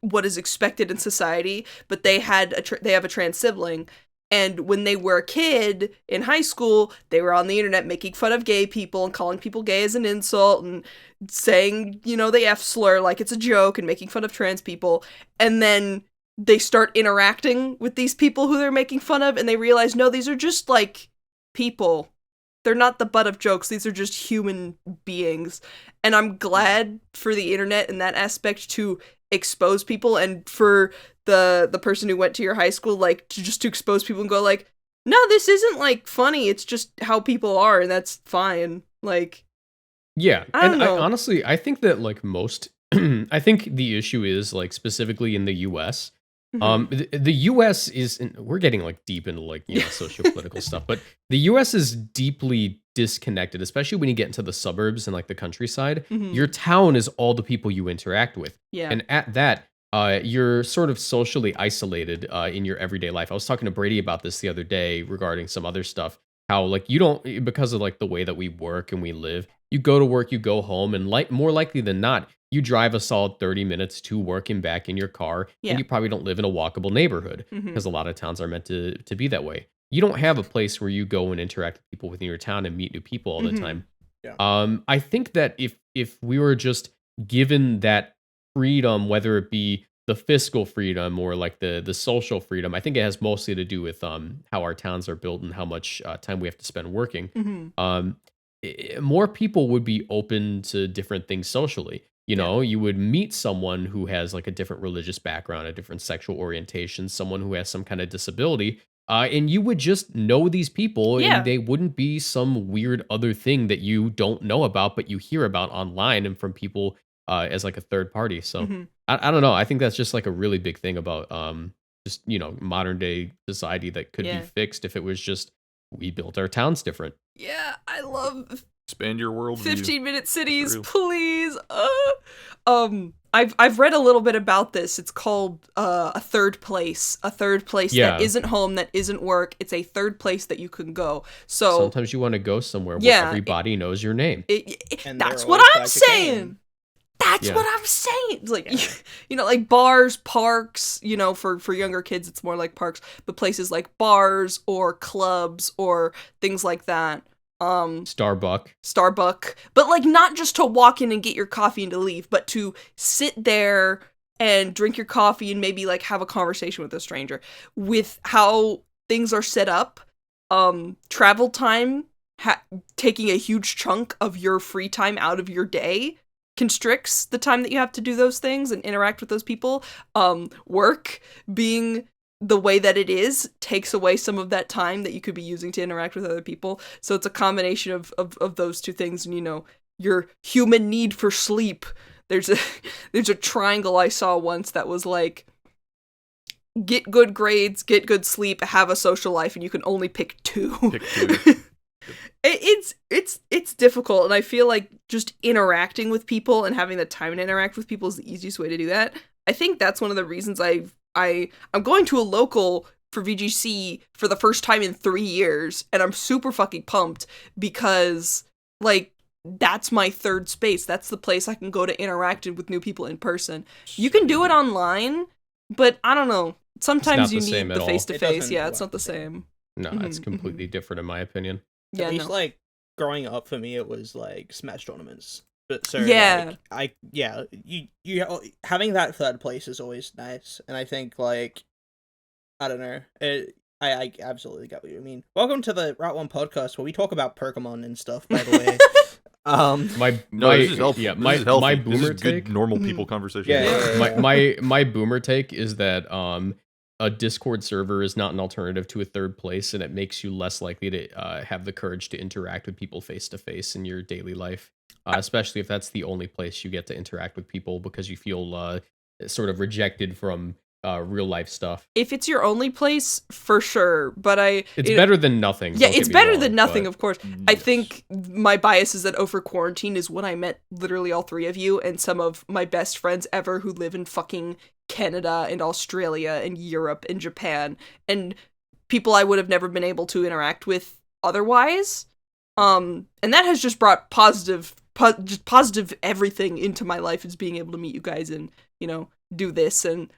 what is expected in society, but they have a trans sibling, and when they were a kid in high school, they were on the internet making fun of gay people and calling people gay as an insult and saying, the F slur like it's a joke and making fun of trans people, and then they start interacting with these people who they're making fun of, and they realize, no, these are just like people. They're not the butt of jokes. These are just human beings. And I'm glad for the internet in that aspect to expose people, and for the person who went to your high school, like, to expose people and go like, no, this isn't like funny. It's just how people are, and that's fine. Like, yeah. I don't know. Honestly, I think that like most, I think the issue is like specifically in the U.S. The U.S. is, we're getting like deep into like, socio-political stuff, but the U.S. is deeply disconnected, especially when you get into the suburbs and like the countryside. Your town is all the people you interact with. Yeah. And at that, you're sort of socially isolated in your everyday life. I was talking to Brady about this the other day regarding some other stuff, how like you don't, because of like the way that we work and we live, you go to work, you go home, and like more likely than not, you drive a solid 30 minutes to work and back in your car, and you probably don't live in a walkable neighborhood, because a lot of towns are meant to be that way. You don't have a place where you go and interact with people within your town and meet new people all the time. Yeah. I think that if we were just given that freedom, whether it be the fiscal freedom or like the social freedom, I think it has mostly to do with how our towns are built and how much time we have to spend working. More people would be open to different things socially. You would meet someone who has like a different religious background, a different sexual orientation, someone who has some kind of disability, and you would just know these people, and they wouldn't be some weird other thing that you don't know about, but you hear about online and from people as like a third party. So I don't know. I think that's just like a really big thing about just modern day society that could be fixed if it was just we built our towns different. Yeah, I love expand your world. 15-minute cities, please. I've read a little bit about this. It's called a third place. A third place that isn't home, that isn't work. It's a third place that you can go. So sometimes you want to go somewhere where everybody knows your name. That's what I'm saying. That's what I'm saying. It's like, like bars, parks, for younger kids, it's more like parks, but places like bars or clubs or things like that. Starbuck, but like not just to walk in and get your coffee and to leave, but to sit there and drink your coffee and maybe like have a conversation with a stranger. With how things are set up, travel time taking a huge chunk of your free time out of your day constricts the time that you have to do those things and interact with those people. Work being the way that it is takes away some of that time that you could be using to interact with other people. So it's a combination of those two things. And your human need for sleep. There's a triangle I saw once that was like, get good grades, get good sleep, have a social life, and you can only pick two. It's difficult, and I feel like just interacting with people and having the time to interact with people is the easiest way to do that. I think that's one of the reasons I'm going to a local for VGC for the first time in 3 years, and I'm super fucking pumped because like that's my third space. That's the place I can go to interact with new people in person. You can do it online, but I don't know. Sometimes you need the face-to-face. Yeah, it's not the same. No, it's completely different in my opinion. At least like growing up for me, it was like Smash tournaments. But so you having that third place is always nice, and I think like I don't know, I absolutely get what you mean. Welcome to the Route One podcast where we talk about Pokemon and stuff. By the way, this is healthy. My boomer this is good take, normal people conversation. My boomer take is that a Discord server is not an alternative to a third place, and it makes you less likely to have the courage to interact with people face to face in your daily life, especially if that's the only place you get to interact with people because you feel sort of rejected from real life stuff. If it's your only place, for sure. But it's better than nothing. Yeah, it's better than nothing, of course. Yes. I think my bias is that over quarantine is when I met literally all three of you and some of my best friends ever who live in fucking Canada and Australia and Europe and Japan and people I would have never been able to interact with otherwise. And that has just brought positive everything into my life, is being able to meet you guys and, you know, do this. And,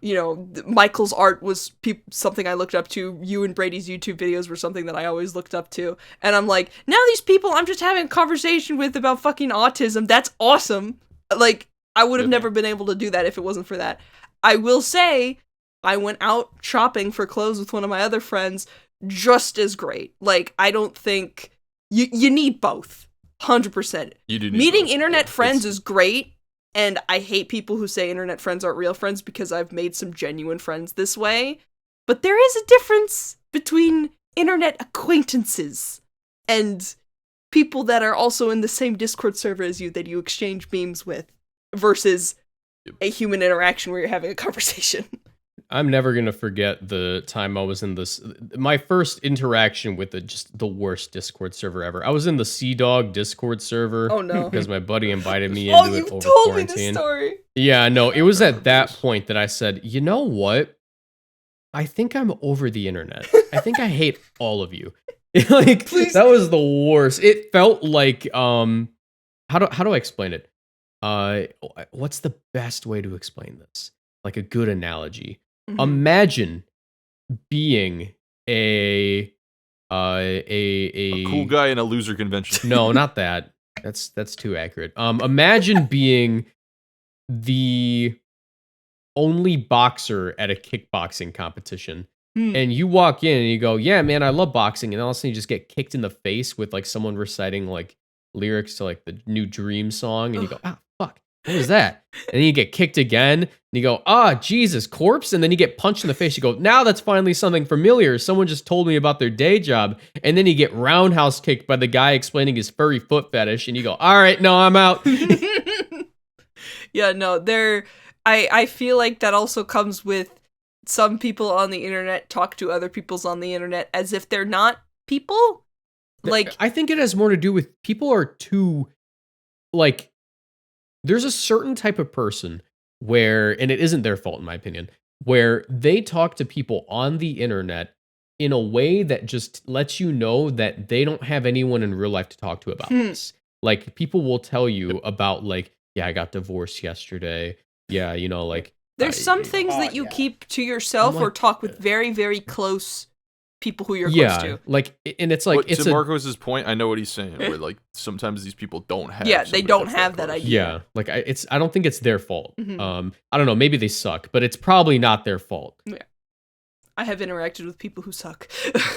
you know, Michael's art was something I looked up to. You and Brady's YouTube videos were something that I always looked up to. And I'm like, now these people I'm just having a conversation with about fucking autism. That's awesome. Like, I would have never been able to do that if it wasn't for that. I will say, I went out shopping for clothes with one of my other friends, just as great. Like, I don't think... You need both. 100%. You do need Meeting both. internet Yeah, friends is great, and I hate people who say internet friends aren't real friends because I've made some genuine friends this way. But there is a difference between internet acquaintances and people that are also in the same Discord server as you that you exchange memes with versus a human interaction where you're having a conversation. I'm never gonna forget the time I was in my first interaction with just the worst Discord server ever. I was in the Sea Dog Discord server. Oh no. Because my buddy invited me into it over told me quarantine. this story. Yeah, no, it was at that point that I said, you know what? I think I'm over the internet. I think I hate all of you. Like, Please. That was the worst. It felt like how do I explain it? What's the best way to explain this? Like a good analogy. Mm-hmm. Imagine being a cool guy in a loser convention. No, not that. That's too accurate. Imagine being the only boxer at a kickboxing competition. And you walk in and you go, yeah, man, I love boxing. And all of a sudden you just get kicked in the face with like someone reciting like lyrics to like the new Dream song. And you go, ah, fuck, what was that? And then you get kicked again. And you go, ah, Jesus, corpse. And then you get punched in the face. You go, now that's finally something familiar. Someone just told me about their day job. And then you get roundhouse kicked by the guy explaining his furry foot fetish. And you go, all right, no, I'm out. Yeah, no, I feel like that also comes with some people on the internet talk to other people's on the internet as if they're not people. Like, I think it has more to do with people are too, like, there's a certain type of person where, and it isn't their fault in my opinion, where they talk to people on the internet in a way that just lets you know that they don't have anyone in real life to talk to about this. Like, people will tell you about, like, yeah, I got divorced yesterday. Yeah, you know, like, there's some things that you keep to yourself or talk with very, very close people who you're close to. Like, and it's like, But it's to Marcos's point, I know what he's saying. Where like sometimes these people don't have. Yeah, they somebody don't that's have that close. idea. yeah, like I don't think it's their fault. Mhm. I don't know, maybe they suck, but it's probably not their fault. I have interacted with people who suck,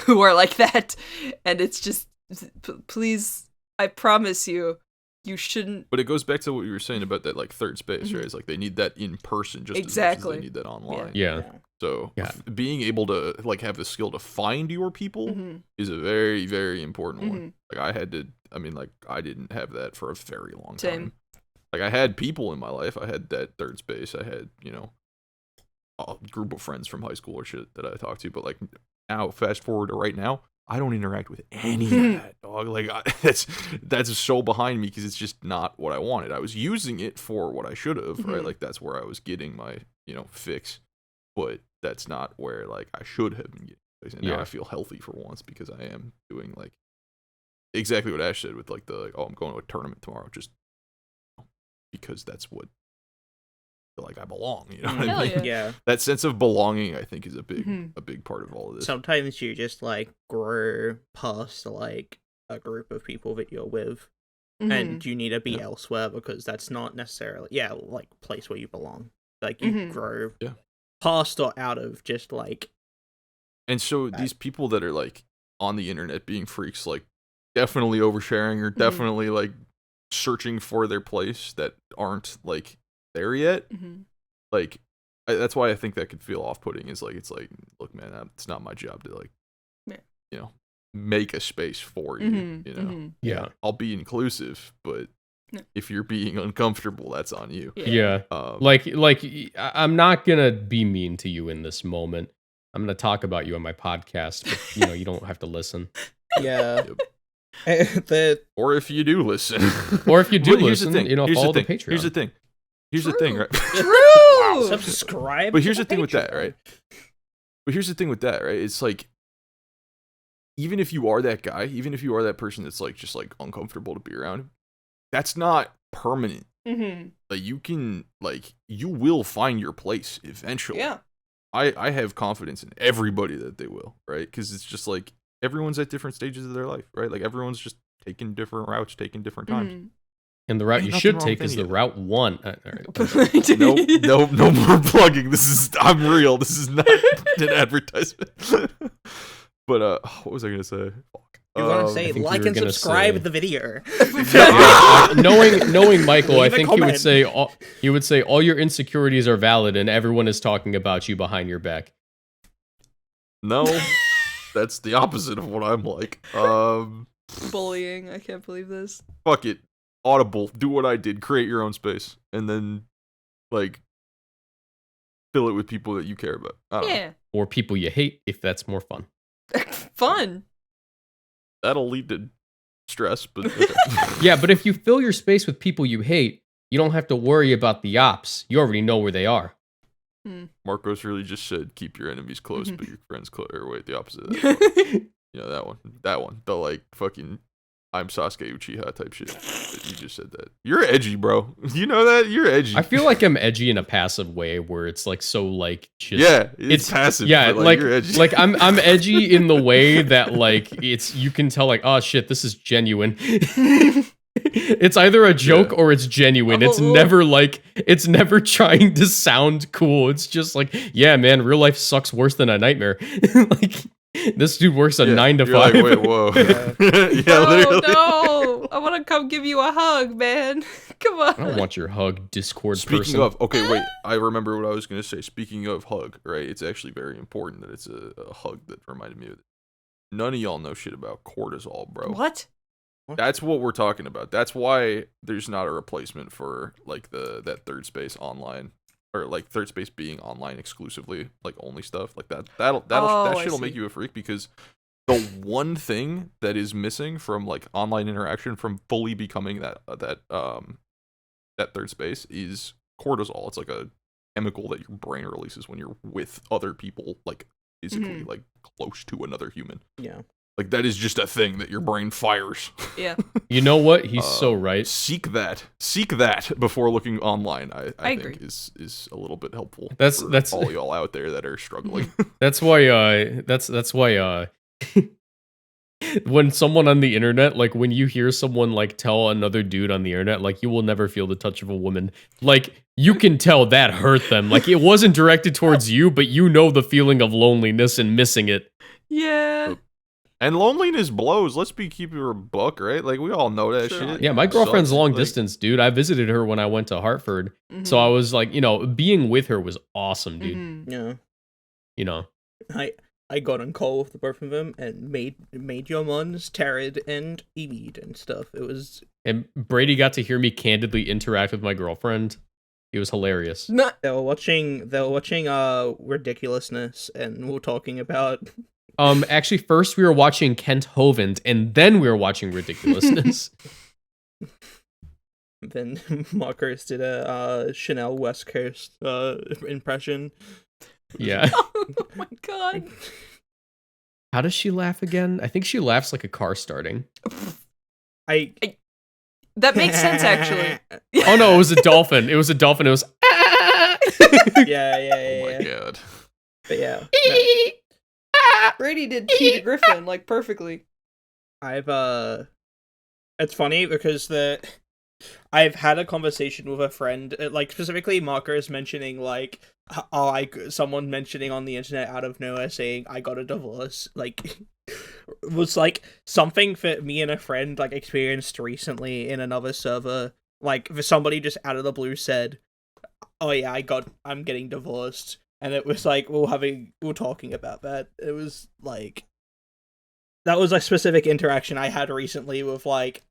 who are like that, and it's just, please, I promise you, you shouldn't. But it goes back to what you were saying about that like third space, right? It's like they need that in person just as much as they need that online. Yeah. So Yeah. being able to like have the skill to find your people is a very, very important one. Like I didn't have that for a very long time. Like I had people in my life. I had that third space. I had, you know, a group of friends from high school or shit that I talked to. But like now, fast forward to right now, I don't interact with any of that, dog. Like that's so behind me because it's just not what I wanted. I was using it for what I should have, right? Like that's where I was getting my, you know, fix. But that's not where like I should have been getting fix. And now I feel healthy for once because I am doing like exactly what Ash said with like the I'm going to a tournament tomorrow just because that's what like I belong, you know what I mean? Yeah. That sense of belonging, I think, is a big part of all of this. Sometimes you just like grow past like a group of people that you're with, and you need to be elsewhere because that's not necessarily like place where you belong. Like you grow past or out of just like. And so these people that are like on the internet being freaks, like definitely oversharing or definitely like searching for their place that aren't like there yet, like that's why I think that could feel off-putting. Is like, it's like, look, man, it's not my job to like, Yeah. Make a space for you. You know, Yeah. I'll be inclusive, but if you're being uncomfortable, that's on you. Yeah. Like I'm not gonna be mean to you in this moment. I'm gonna talk about you on my podcast, but you don't have to listen. Yeah. Or if you do listen, follow the Patreon. Here's the thing. Here's the thing, right? True. Subscribe. But here's the thing with that, right? It's like, even if you are that guy, even if you are that person that's like just like uncomfortable to be around, that's not permanent. Like, you will find your place eventually. Yeah. I have confidence in everybody that they will, right? Because it's just like, everyone's at different stages of their life, right? Like, everyone's just taking different routes, taking different times. And the route you should take is the route 1. No more plugging. I'm real. This is not an advertisement. But what was I gonna say? You're gonna say like and subscribe the video. Knowing Michael, I think he would say all your insecurities are valid and everyone is talking about you behind your back. No, that's the opposite of what I'm like. Bullying. I can't believe this. Fuck it. Audible. Do what I did. Create your own space, and then like fill it with people that you care about. I don't know. Or people you hate, if that's more fun. Fun. That'll lead to stress, but okay. Yeah, but if you fill your space with people you hate, you don't have to worry about the ops. You already know where they are. Marcos really just said, keep your enemies close, but your friends close. Or wait, the opposite of that. That one. The like fucking I'm Sasuke Uchiha type shit. You just said that. You're edgy, bro. You know that? You're edgy. I feel like I'm edgy in a passive way where it's like so like just it's passive. Yeah, but, like you're edgy. like I'm edgy in the way that like it's you can tell like, oh shit, this is genuine. It's either a joke or it's genuine. It's never trying to sound cool. It's just like, yeah, man, real life sucks worse than a nightmare. Like, this dude works a 9 to 5. Like, wait, whoa. Literally. No, I want to come give you a hug, man. Come on. I don't want your hug, Discord Speaking person. of, okay, wait. I remember what I was going to say. Speaking of hug, right? It's actually very important that it's a hug that reminded me of it. None of y'all know shit about cortisol, bro. What? That's what we're talking about. That's why there's not a replacement for like that third space online, or like third space being online exclusively, like only stuff like that. That shit'll make you a freak, because the one thing that is missing from like online interaction from fully becoming that third space is cortisol. It's like a chemical that your brain releases when you're with other people, like physically, like close to another human. Yeah. Like, that is just a thing that your brain fires. Yeah. You know what? He's so right. Seek that before looking online. I agree. think is a little bit helpful. That's all y'all out there that are struggling. That's why. That's why. When someone on the internet, like when you hear someone like tell another dude on the internet, like, you will never feel the touch of a woman, like, you can tell that hurt them. Like, it wasn't directed towards you, but you know the feeling of loneliness and missing it. Yeah. And loneliness blows. Let's keep it a buck, right? Like, we all know that shit. Yeah, my girlfriend's long distance, dude. I visited her when I went to Hartford, so I was like, being with her was awesome, dude. Yeah. You know, I got on call with the both of them and made your mons, Tarad, and Emid and stuff. It was. And Brady got to hear me candidly interact with my girlfriend. It was hilarious. They were watching Ridiculousness, and we were talking about. Actually, first we were watching Kent Hovind, and then we were watching Ridiculousness. Then Marcus did a Chanel West Coast impression. Yeah. Oh my god. How does she laugh again? I think she laughs like a car starting. That makes sense, actually. Oh no, it was a dolphin. It was a dolphin. It was. Yeah. Oh my god. But yeah. Brady did Peter Griffin like perfectly. It's funny because I've had a conversation with a friend, like specifically Marcus mentioning like someone mentioning on the internet out of nowhere saying I got a divorce, like was like something that me and a friend like experienced recently in another server. Like somebody just out of the blue said, oh yeah, I'm getting divorced, and it was like we were talking about that. It was like that was a specific interaction I had recently with like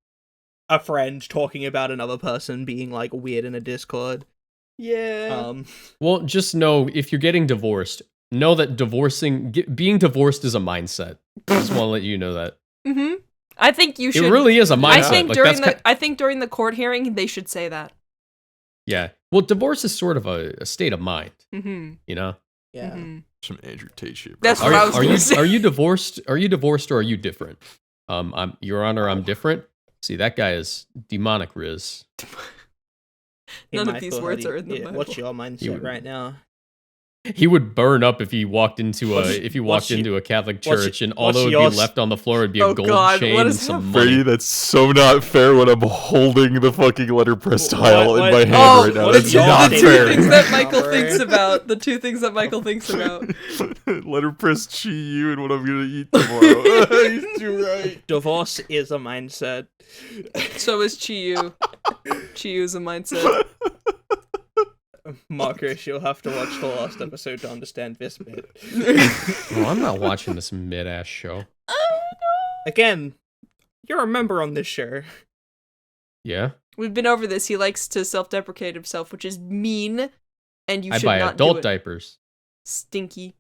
a friend talking about another person being like weird in a Discord. Yeah. Well, just know if you're getting divorced, know that being divorced is a mindset. Just want to let you know that. Mm-hmm. I think you should. It really is a mindset. I think during the court hearing they should say that. Yeah. Well, divorce is sort of a state of mind. Mm-hmm. You know. Yeah. Mm-hmm. Some Andrew Tate shit. Bro. That's what I was gonna say. Are you divorced? Are you divorced or are you different? Your Honor, I'm different. See, that guy is demonic, Riz. None of these words are in the Bible. What's your mindset right now? He would burn up if he walked into a Catholic church, and all that would be left on the floor would be a gold chain and some money. Brady, that's so not fair when I'm holding the fucking letterpress tile in my hand right now. That's not fair. The two things that Michael thinks about. Letterpress Chi-Yu and what I'm gonna eat tomorrow. He's too right. Divorce is a mindset. So is Chi-Yu. Chi-Yu is a mindset. Marcus, you'll have to watch the last episode to understand this bit. Oh, I'm not watching this mid-ass show. Again, you're a member on this show. Yeah? We've been over this. He likes to self-deprecate himself, which is mean, and you should buy not adult do it. diapers. Stinky.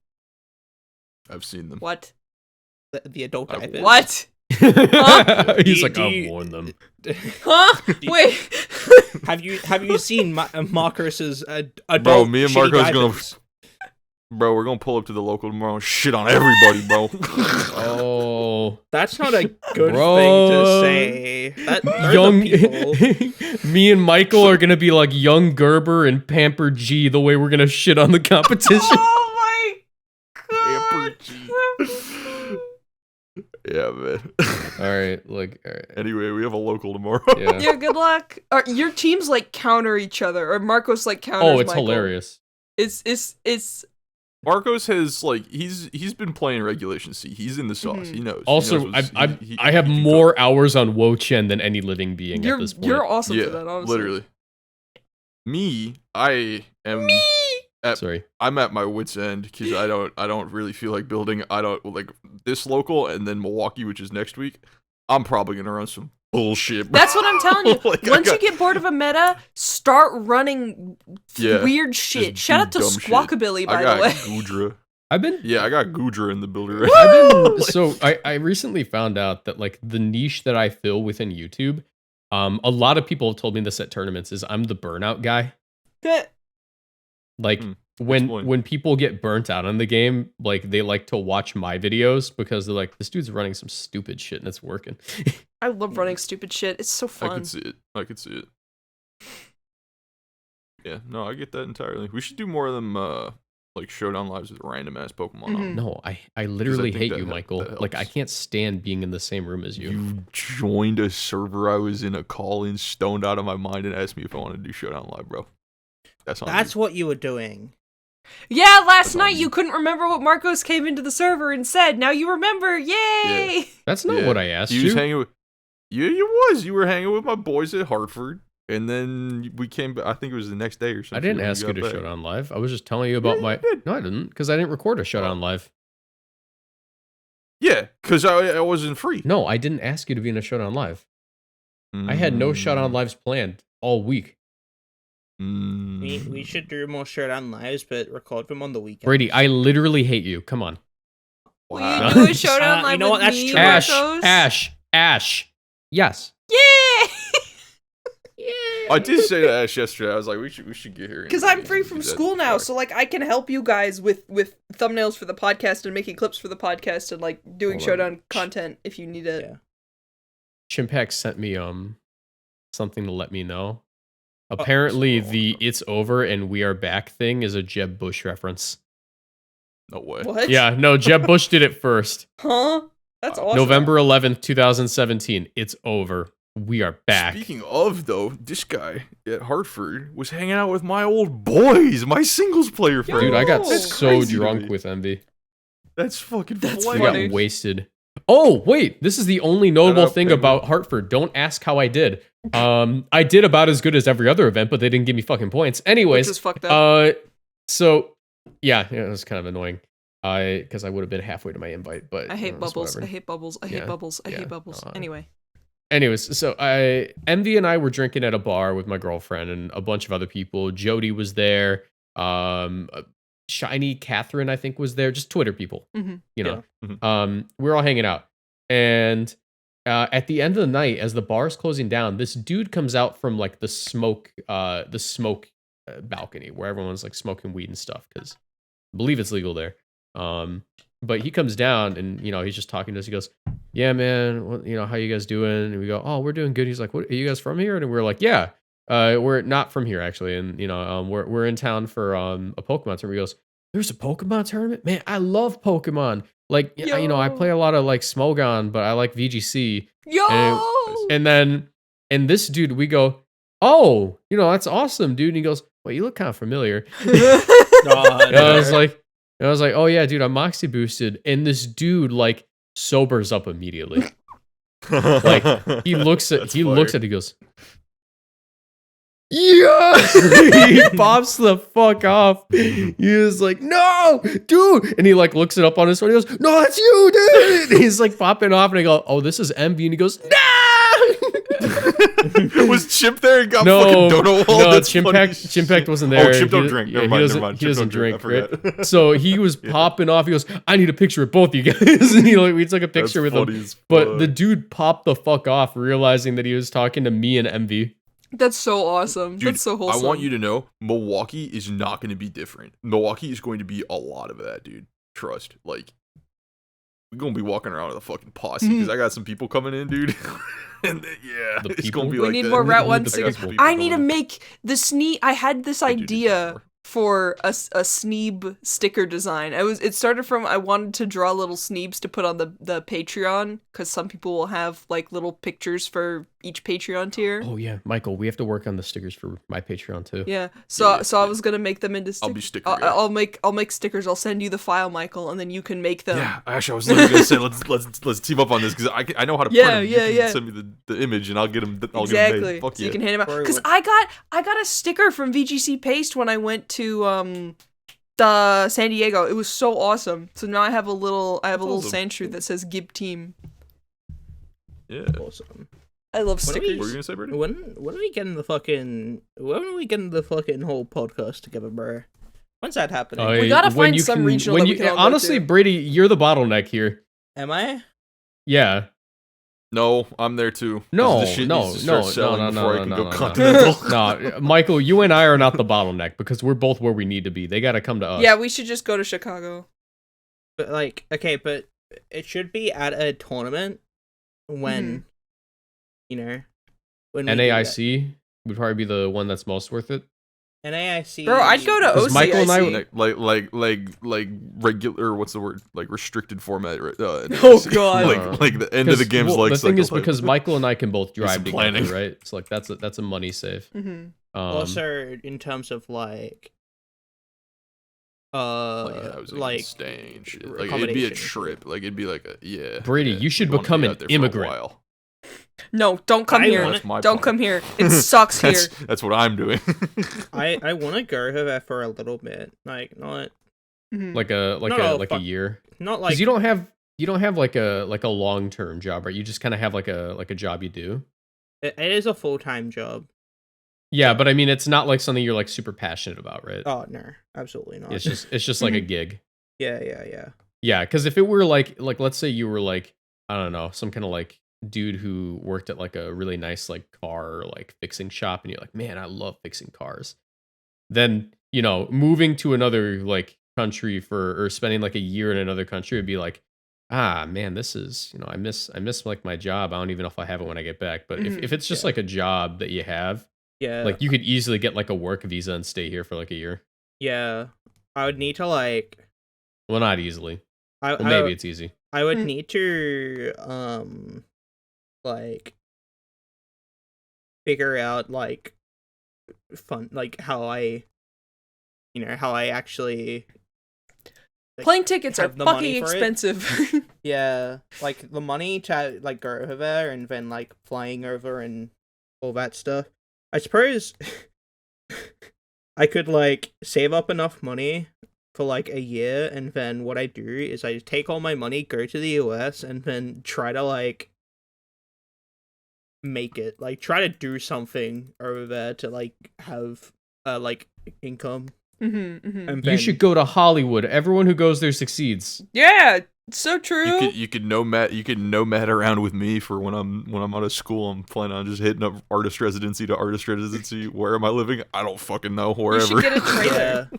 I've seen them. What? The adult diapers. What? Huh? He's like, I've worn them. Huh? Wait. Have you seen Marcus's adult? Bro, me and Marco's diapers? Bro, we're gonna pull up to the local tomorrow and shit on everybody, bro. Oh, that's not a good thing to say. Me and Michael are gonna be like young Gerber and Pamper G the way we're gonna shit on the competition. Oh my god. Pamper G. Yeah, man. All right. Anyway, we have a local tomorrow. Yeah, good luck. Your teams like counter each other, or Marcos like counters Oh, it's Michael. hilarious. It's Marcos has like he's been playing Regulation C. He's in the sauce. He knows. Also, he I have more hours on Wo-Chen than any living being at this point. You're awesome for that, honestly. Literally. Me, I am. I'm at my wit's end because I don't really feel like building. I don't like this local and then Milwaukee, which is next week. I'm probably gonna run some bullshit. Bro. That's what I'm telling you. Like, Once you get bored of a meta, start running weird shit. Shout out to Squawkabilly, by the way. Gudra. I got Gudra in the builder. Right? I recently found out that like the niche that I fill within YouTube, a lot of people have told me this at tournaments is I'm the burnout guy. Like when people get burnt out on the game, like they like to watch my videos because they're like, this dude's running some stupid shit and it's working. I love running stupid shit. It's so fun. I could see it. Yeah, no, I get that entirely. We should do more of them like showdown lives with random ass Pokemon on. No, I literally hate you, Michael. Like I can't stand being in the same room as you. You joined a server I was in a call-in, stoned out of my mind, and asked me if I wanted to do showdown live, bro. That's what you were doing. Yeah, last night you couldn't remember what Marcos came into the server and said. Now you remember. Yay! Yeah. That's not what I asked you. You was hanging with. Yeah, you were hanging with my boys at Hartford, and then we came. I think it was the next day or something. I didn't ask you to showdown live. I was just telling you about my. Did. No, I didn't, because I didn't record a showdown live. Yeah, because I wasn't free. No, I didn't ask you to be in a showdown live. I had no showdown lives planned all week. We should do more showdown lives, but record them on the weekend. Brady, I literally hate you. Come on. Will you do a showdown live you know what? That's me, true. Ash. Yes. Yeah. I did say to Ash yesterday. I was like, we should get here. Because I'm free from school now, so like I can help you guys with thumbnails for the podcast and making clips for the podcast and like doing showdown content if you need it. Yeah. Chimpax sent me something to let me know. Apparently, the "it's over and we are back" thing is a Jeb Bush reference. No way. What? Yeah, no, Jeb Bush did it first. Huh? That's awesome. November 11th, 2017. It's over. We are back. Speaking of, though, this guy at Hartford was hanging out with my old boys, my singles player friend. Dude, I got That's so crazy drunk with Envy. That's fucking That's funny. We got wasted. Oh, wait, this is the only notable up, thing Penguin. about Hartford. Don't ask how I did. I did about as good as every other event, but they didn't give me fucking points. Anyways, Which is fucked up. so yeah, it was kind of annoying. Because I would have been halfway to my invite, but I hate bubbles. whatever. I hate bubbles. I hate Yeah, bubbles. I yeah, hate bubbles. Anyway. Anyways, so Envy and I were drinking at a bar with my girlfriend and a bunch of other people. Jody was there. Shiny Catherine, I think, was there. Just Twitter people, Mm-hmm. you know. Yeah. We were all hanging out, and at the end of the night, as the bar's closing down, this dude comes out from like the smoke balcony where everyone's like smoking weed and stuff because I believe it's legal there. But he comes down and he's just talking to us. He goes, "Yeah, man, how you guys doing?" And we go, "Oh, we're doing good." He's like, "What, are you guys from here?" And we're like, "Yeah, we're not from here actually." And we're in town for a Pokemon tournament. He goes, "There's a Pokemon tournament, man. I love Pokemon. Like, I play a lot of like Smogon, but I like VGC." Yo! And this dude, we go, "Oh, that's awesome, dude." And he goes, "Well, you look kind of familiar." And I was like, "Oh yeah, dude, I'm Moxie Boosted." And this dude like sobers up immediately. Like he looks at he goes, "Yeah!" He pops the fuck off. He was like, "No, dude!" And he like looks it up on his phone. He goes, "No, that's you, dude!" And he's like popping off, and I go, "Oh, this is Envy." And he goes, "No!" Was Chimp there and got fucking donut wall? No, That's funny as Chimpact wasn't there. Oh, Chimp don't drink. Never mind. He doesn't drink, I forgot. right? So he was popping off. He goes, "I need a picture with both you guys." And we took a picture with him. But the dude popped the fuck off, realizing that he was talking to me and Envy. That's so awesome. Dude, That's so wholesome. I want you to know, Milwaukee is not going to be different. Milwaukee is going to be a lot of that, dude. Trust. Like, we're going to be walking around with a fucking posse because I got some people coming in, dude. And it's going to be we like need that. more Route 1 I got stickers. some people I need to coming. make the Sneeb. I had this idea for a Sneeb sticker design. It started from I wanted to draw little Sneebs to put on the Patreon because some people will have like little pictures for each Patreon tier. Oh yeah, Michael, we have to work on the stickers for my Patreon too. Yeah. So I was gonna make them into stickers. I'll be sticker guy. I'll make stickers. I'll send you the file, Michael, and then you can make them. Yeah, actually, I was literally gonna say let's team up on this because I know how to print them. You can send me the image and I'll get them. I'll get them made. Fuck so yeah. you can hand them out. Because I got a sticker from VGC Paste when I went to the San Diego. It was so awesome. So now I have a little awesome. Sandshrew that says Gib Team. Yeah. Awesome. I love What were stickers. you gonna say, Brady? When are we getting the fucking whole podcast together, bro? When's that happening? We gotta find some regional that we can all go honestly, to. Brady, you're the bottleneck here. Am I? Yeah. No, I'm there too. No, This shit no, needs to start no, selling no, before I no, can no, go no, no. continental. No, Michael, you and I are not the bottleneck because we're both where we need to be. They gotta come to us. Yeah, we should just go to Chicago. But like, okay, but it should be at a tournament when, when we do that. NAIC would probably be the one that's most worth it. NAIC. Bro, I'd go to OCIC. Michael and I- like regular, what's the word? Like restricted format. Right? Oh, God. like the end of the game's like the thing is cycle because Michael and I can both drive some together, planning. right? It's like that's a money save. Mm-hmm. Also, in terms of like, I was like staying and shit. Like it'd be a trip. Like it'd be like Brady, yeah, you should we wanna become be an out there for a immigrant. while. No, don't come I here. want That's my Don't plan. come here. It sucks here. That's what I'm doing. I want to go there for a little bit, like not Mhm. Like a year. not like Because you don't have like a long-term job, right? You just kind of have like a job you do. it is a full-time job. Yeah, but I mean, it's not like something you're like super passionate about, right? Oh no, absolutely not. It's just like a gig. yeah. Yeah, because if it were like let's say you were like, I don't know, some kind of like dude who worked at like a really nice like car like fixing shop, and you're like, man, I love fixing cars. Then moving to another like country or spending like a year in another country would be like, ah man, this is I miss like my job. I don't even know if I have it when I get back. But if it's just like a job that you have, like you could easily get like a work visa and stay here for like a year. Yeah, I would need to like. Well, not easily. Maybe it's easy. I would need to like figure out like how I actually Plane tickets are have the money fucking for it. expensive. Yeah, like the money to like go over there and then like flying over and all that stuff. I suppose I could like save up enough money for like a year, and then what I do is I take all my money, go to the US, and then try to like make it, like try to do something over there to like have like income. Mm-hmm. And You should go to Hollywood. Everyone who goes there succeeds. Yeah, so true. You could nomad around with me for when I'm out of school. I'm planning on just hitting up artist residency to artist residency. Where am I living? I don't fucking know. You Wherever. should get a trailer. Yeah.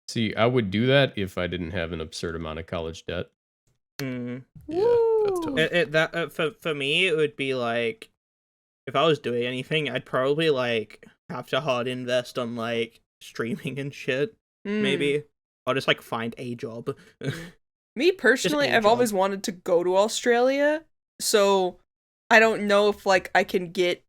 See, I would do that if I didn't have an absurd amount of college debt. Mm. Yeah, that's tough. For me, it would be like, if I was doing anything, I'd probably like have to hard invest on like streaming and shit. Maybe I'll just like find a job. Me personally, a I've job. always wanted to go to Australia, so I don't know if like I can get,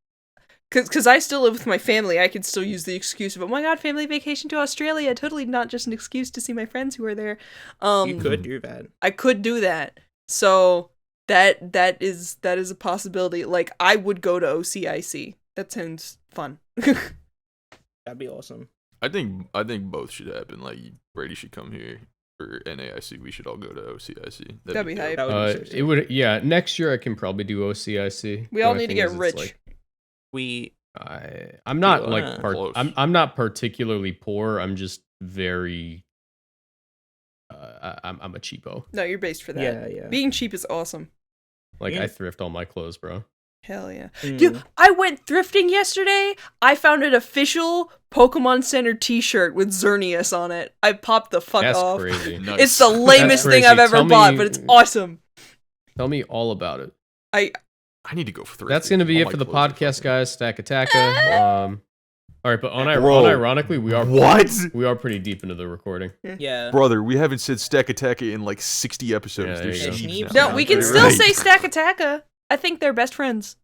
cause I still live with my family. I could still use the excuse of, oh my god, family vacation to Australia. Totally not just an excuse to see my friends who are there. You could do that. I could do that. So that is a possibility. Like I would go to OCIC. That sounds fun. That'd be awesome. I think both should happen. Like Brady should come here for NAIC. We should all go to OCIC. That'd be hype. That would be so sick. It would, yeah. Next year I can probably do OCIC. We The all only need to thing get is it's rich. like, I'm not like Close. I'm not particularly poor. I'm just very. I'm a cheapo. No, you're based for that. Yeah. Being cheap is awesome. Like Yeah. I thrift all my clothes, bro. Hell yeah. Mm. Dude, I went thrifting yesterday. I found an official Pokemon Center t-shirt with Xerneas on it. I popped the fuck That's off. crazy. Nice. It's the lamest thing crazy. I've ever Tell bought, me- but it's awesome. Tell me all about it. I need to go for thrifting. That's gonna be All it my for the clothes are podcast, fucking- guys. Stack Attacka. All right, but Bro. unironically, we are What? We are pretty deep into the recording. Yeah. Brother, we haven't said Stack Attacka in like 60 episodes. Yeah, there There's you go. Shinies No, now. We can You're still right. say Stack Attacka. I think they're best friends.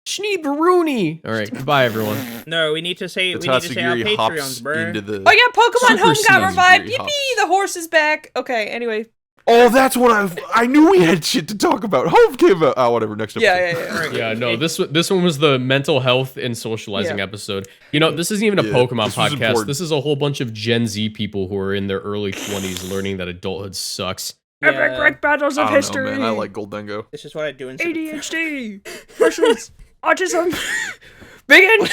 Schneeberoonie. All right, goodbye, everyone. No, we need to say The we need to say our Tatsugiri hops Patreons, bro. into the. Oh yeah, Pokemon Super Home got Tatsugiri revived. hops. Yippee! The horse is back. Okay, anyway. Oh, that's what I knew we had shit to talk about. Home came out. Oh, whatever. Next episode. Yeah. Yeah, no, this one was the mental health and socializing Yeah. episode. You know, this isn't even a Yeah, Pokemon this was podcast. important. This is a whole bunch of Gen Z people who are in their early 20s learning that adulthood sucks. Epic Yeah. Great Battles I of don't History. know, man. I like Goldengo. This is what I do in ADHD. Versus autism. Begin.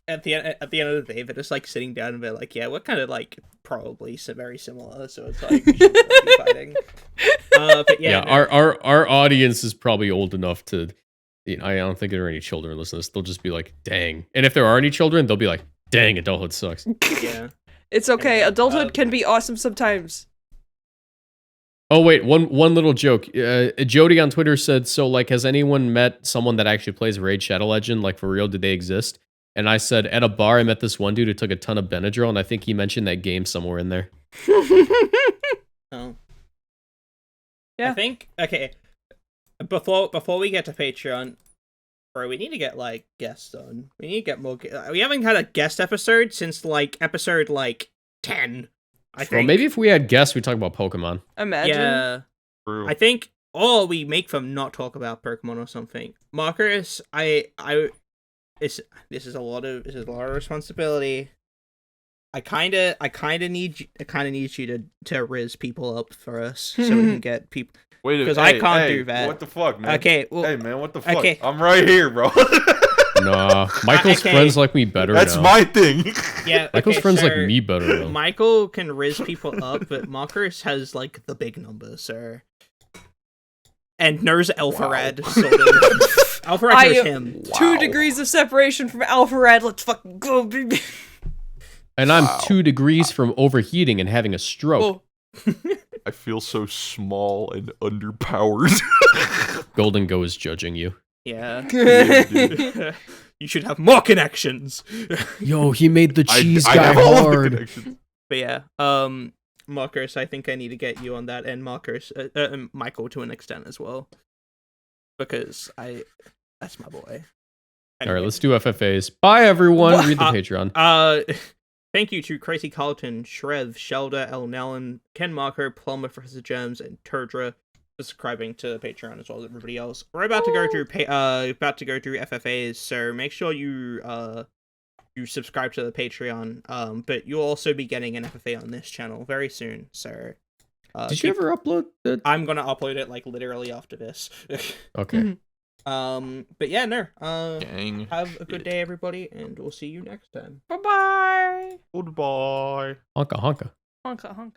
at the end of the day, they're just like sitting down and they're like, yeah, we're kind of like probably very similar, so it's like we should be fighting. But Yeah, no. our audience is probably old enough to, you know, I don't think there are any children listening to this. They'll just be like, dang. And if there are any children, they'll be like, dang, adulthood sucks. Yeah. It's okay. Adulthood can be awesome sometimes. Oh wait, one little joke. Jody on Twitter said, "So like, has anyone met someone that actually plays Raid Shadow Legend? Like for real, did they exist?" And I said, at a bar, I met this one dude who took a ton of Benadryl, and I think he mentioned that game somewhere in there. Oh. Yeah. I think okay. Before we get to Patreon, bro, we need to get like guests on. We need to get more. We haven't had a guest episode since like episode like 10. I think. Well, maybe if we had guests, we'd talk about Pokemon. Imagine. Yeah. True. I think, or we make them not talk about Pokemon or something. Marcus, this is a lot of responsibility. I kind of need you to riz people up for us so we can get people. Wait, 'Cause I can't do that. What the fuck, man? Okay, well, Hey, man, what the fuck? okay. I'm right here, bro. Nah, Michael's Okay. friends like me better That's now. my thing. yeah, Michael's okay, friends so like me better now. Michael can riz people up, but Marcus has like the big numbers, sir. And knows Alpharad, sort of. Alpharad I knows am him. 2 degrees of separation from Alpharad. Let's fucking go, baby. And I'm Wow. 2 degrees from overheating and having a stroke. Oh, I feel so small and underpowered. Golden Go is judging you. Yeah. Yeah, dude. You should have more connections. Yo, he made the cheese I guy have all of the hard. connections. But yeah, Marcus, I think I need to get you on that, and Marcus, Michael to an extent as well, because that's my boy. All right, let's do FFAs. Bye, everyone. What? Read the Patreon. Thank you to Crazy Carlton, Shrev, Shelda, El Nellen, Ken Marker, Plumber, Professor Germs, and Turdra for subscribing to the Patreon as well as everybody else. We're about to go through FFAs, so make sure you subscribe to the Patreon. But you'll also be getting an FFA on this channel very soon. So Did you ever upload the? I'm gonna upload it like literally after this. Okay. But yeah, no. Gang. Have a good day, everybody, and we'll see you next time. Bye bye. Goodbye. Honka honka. Honka honka.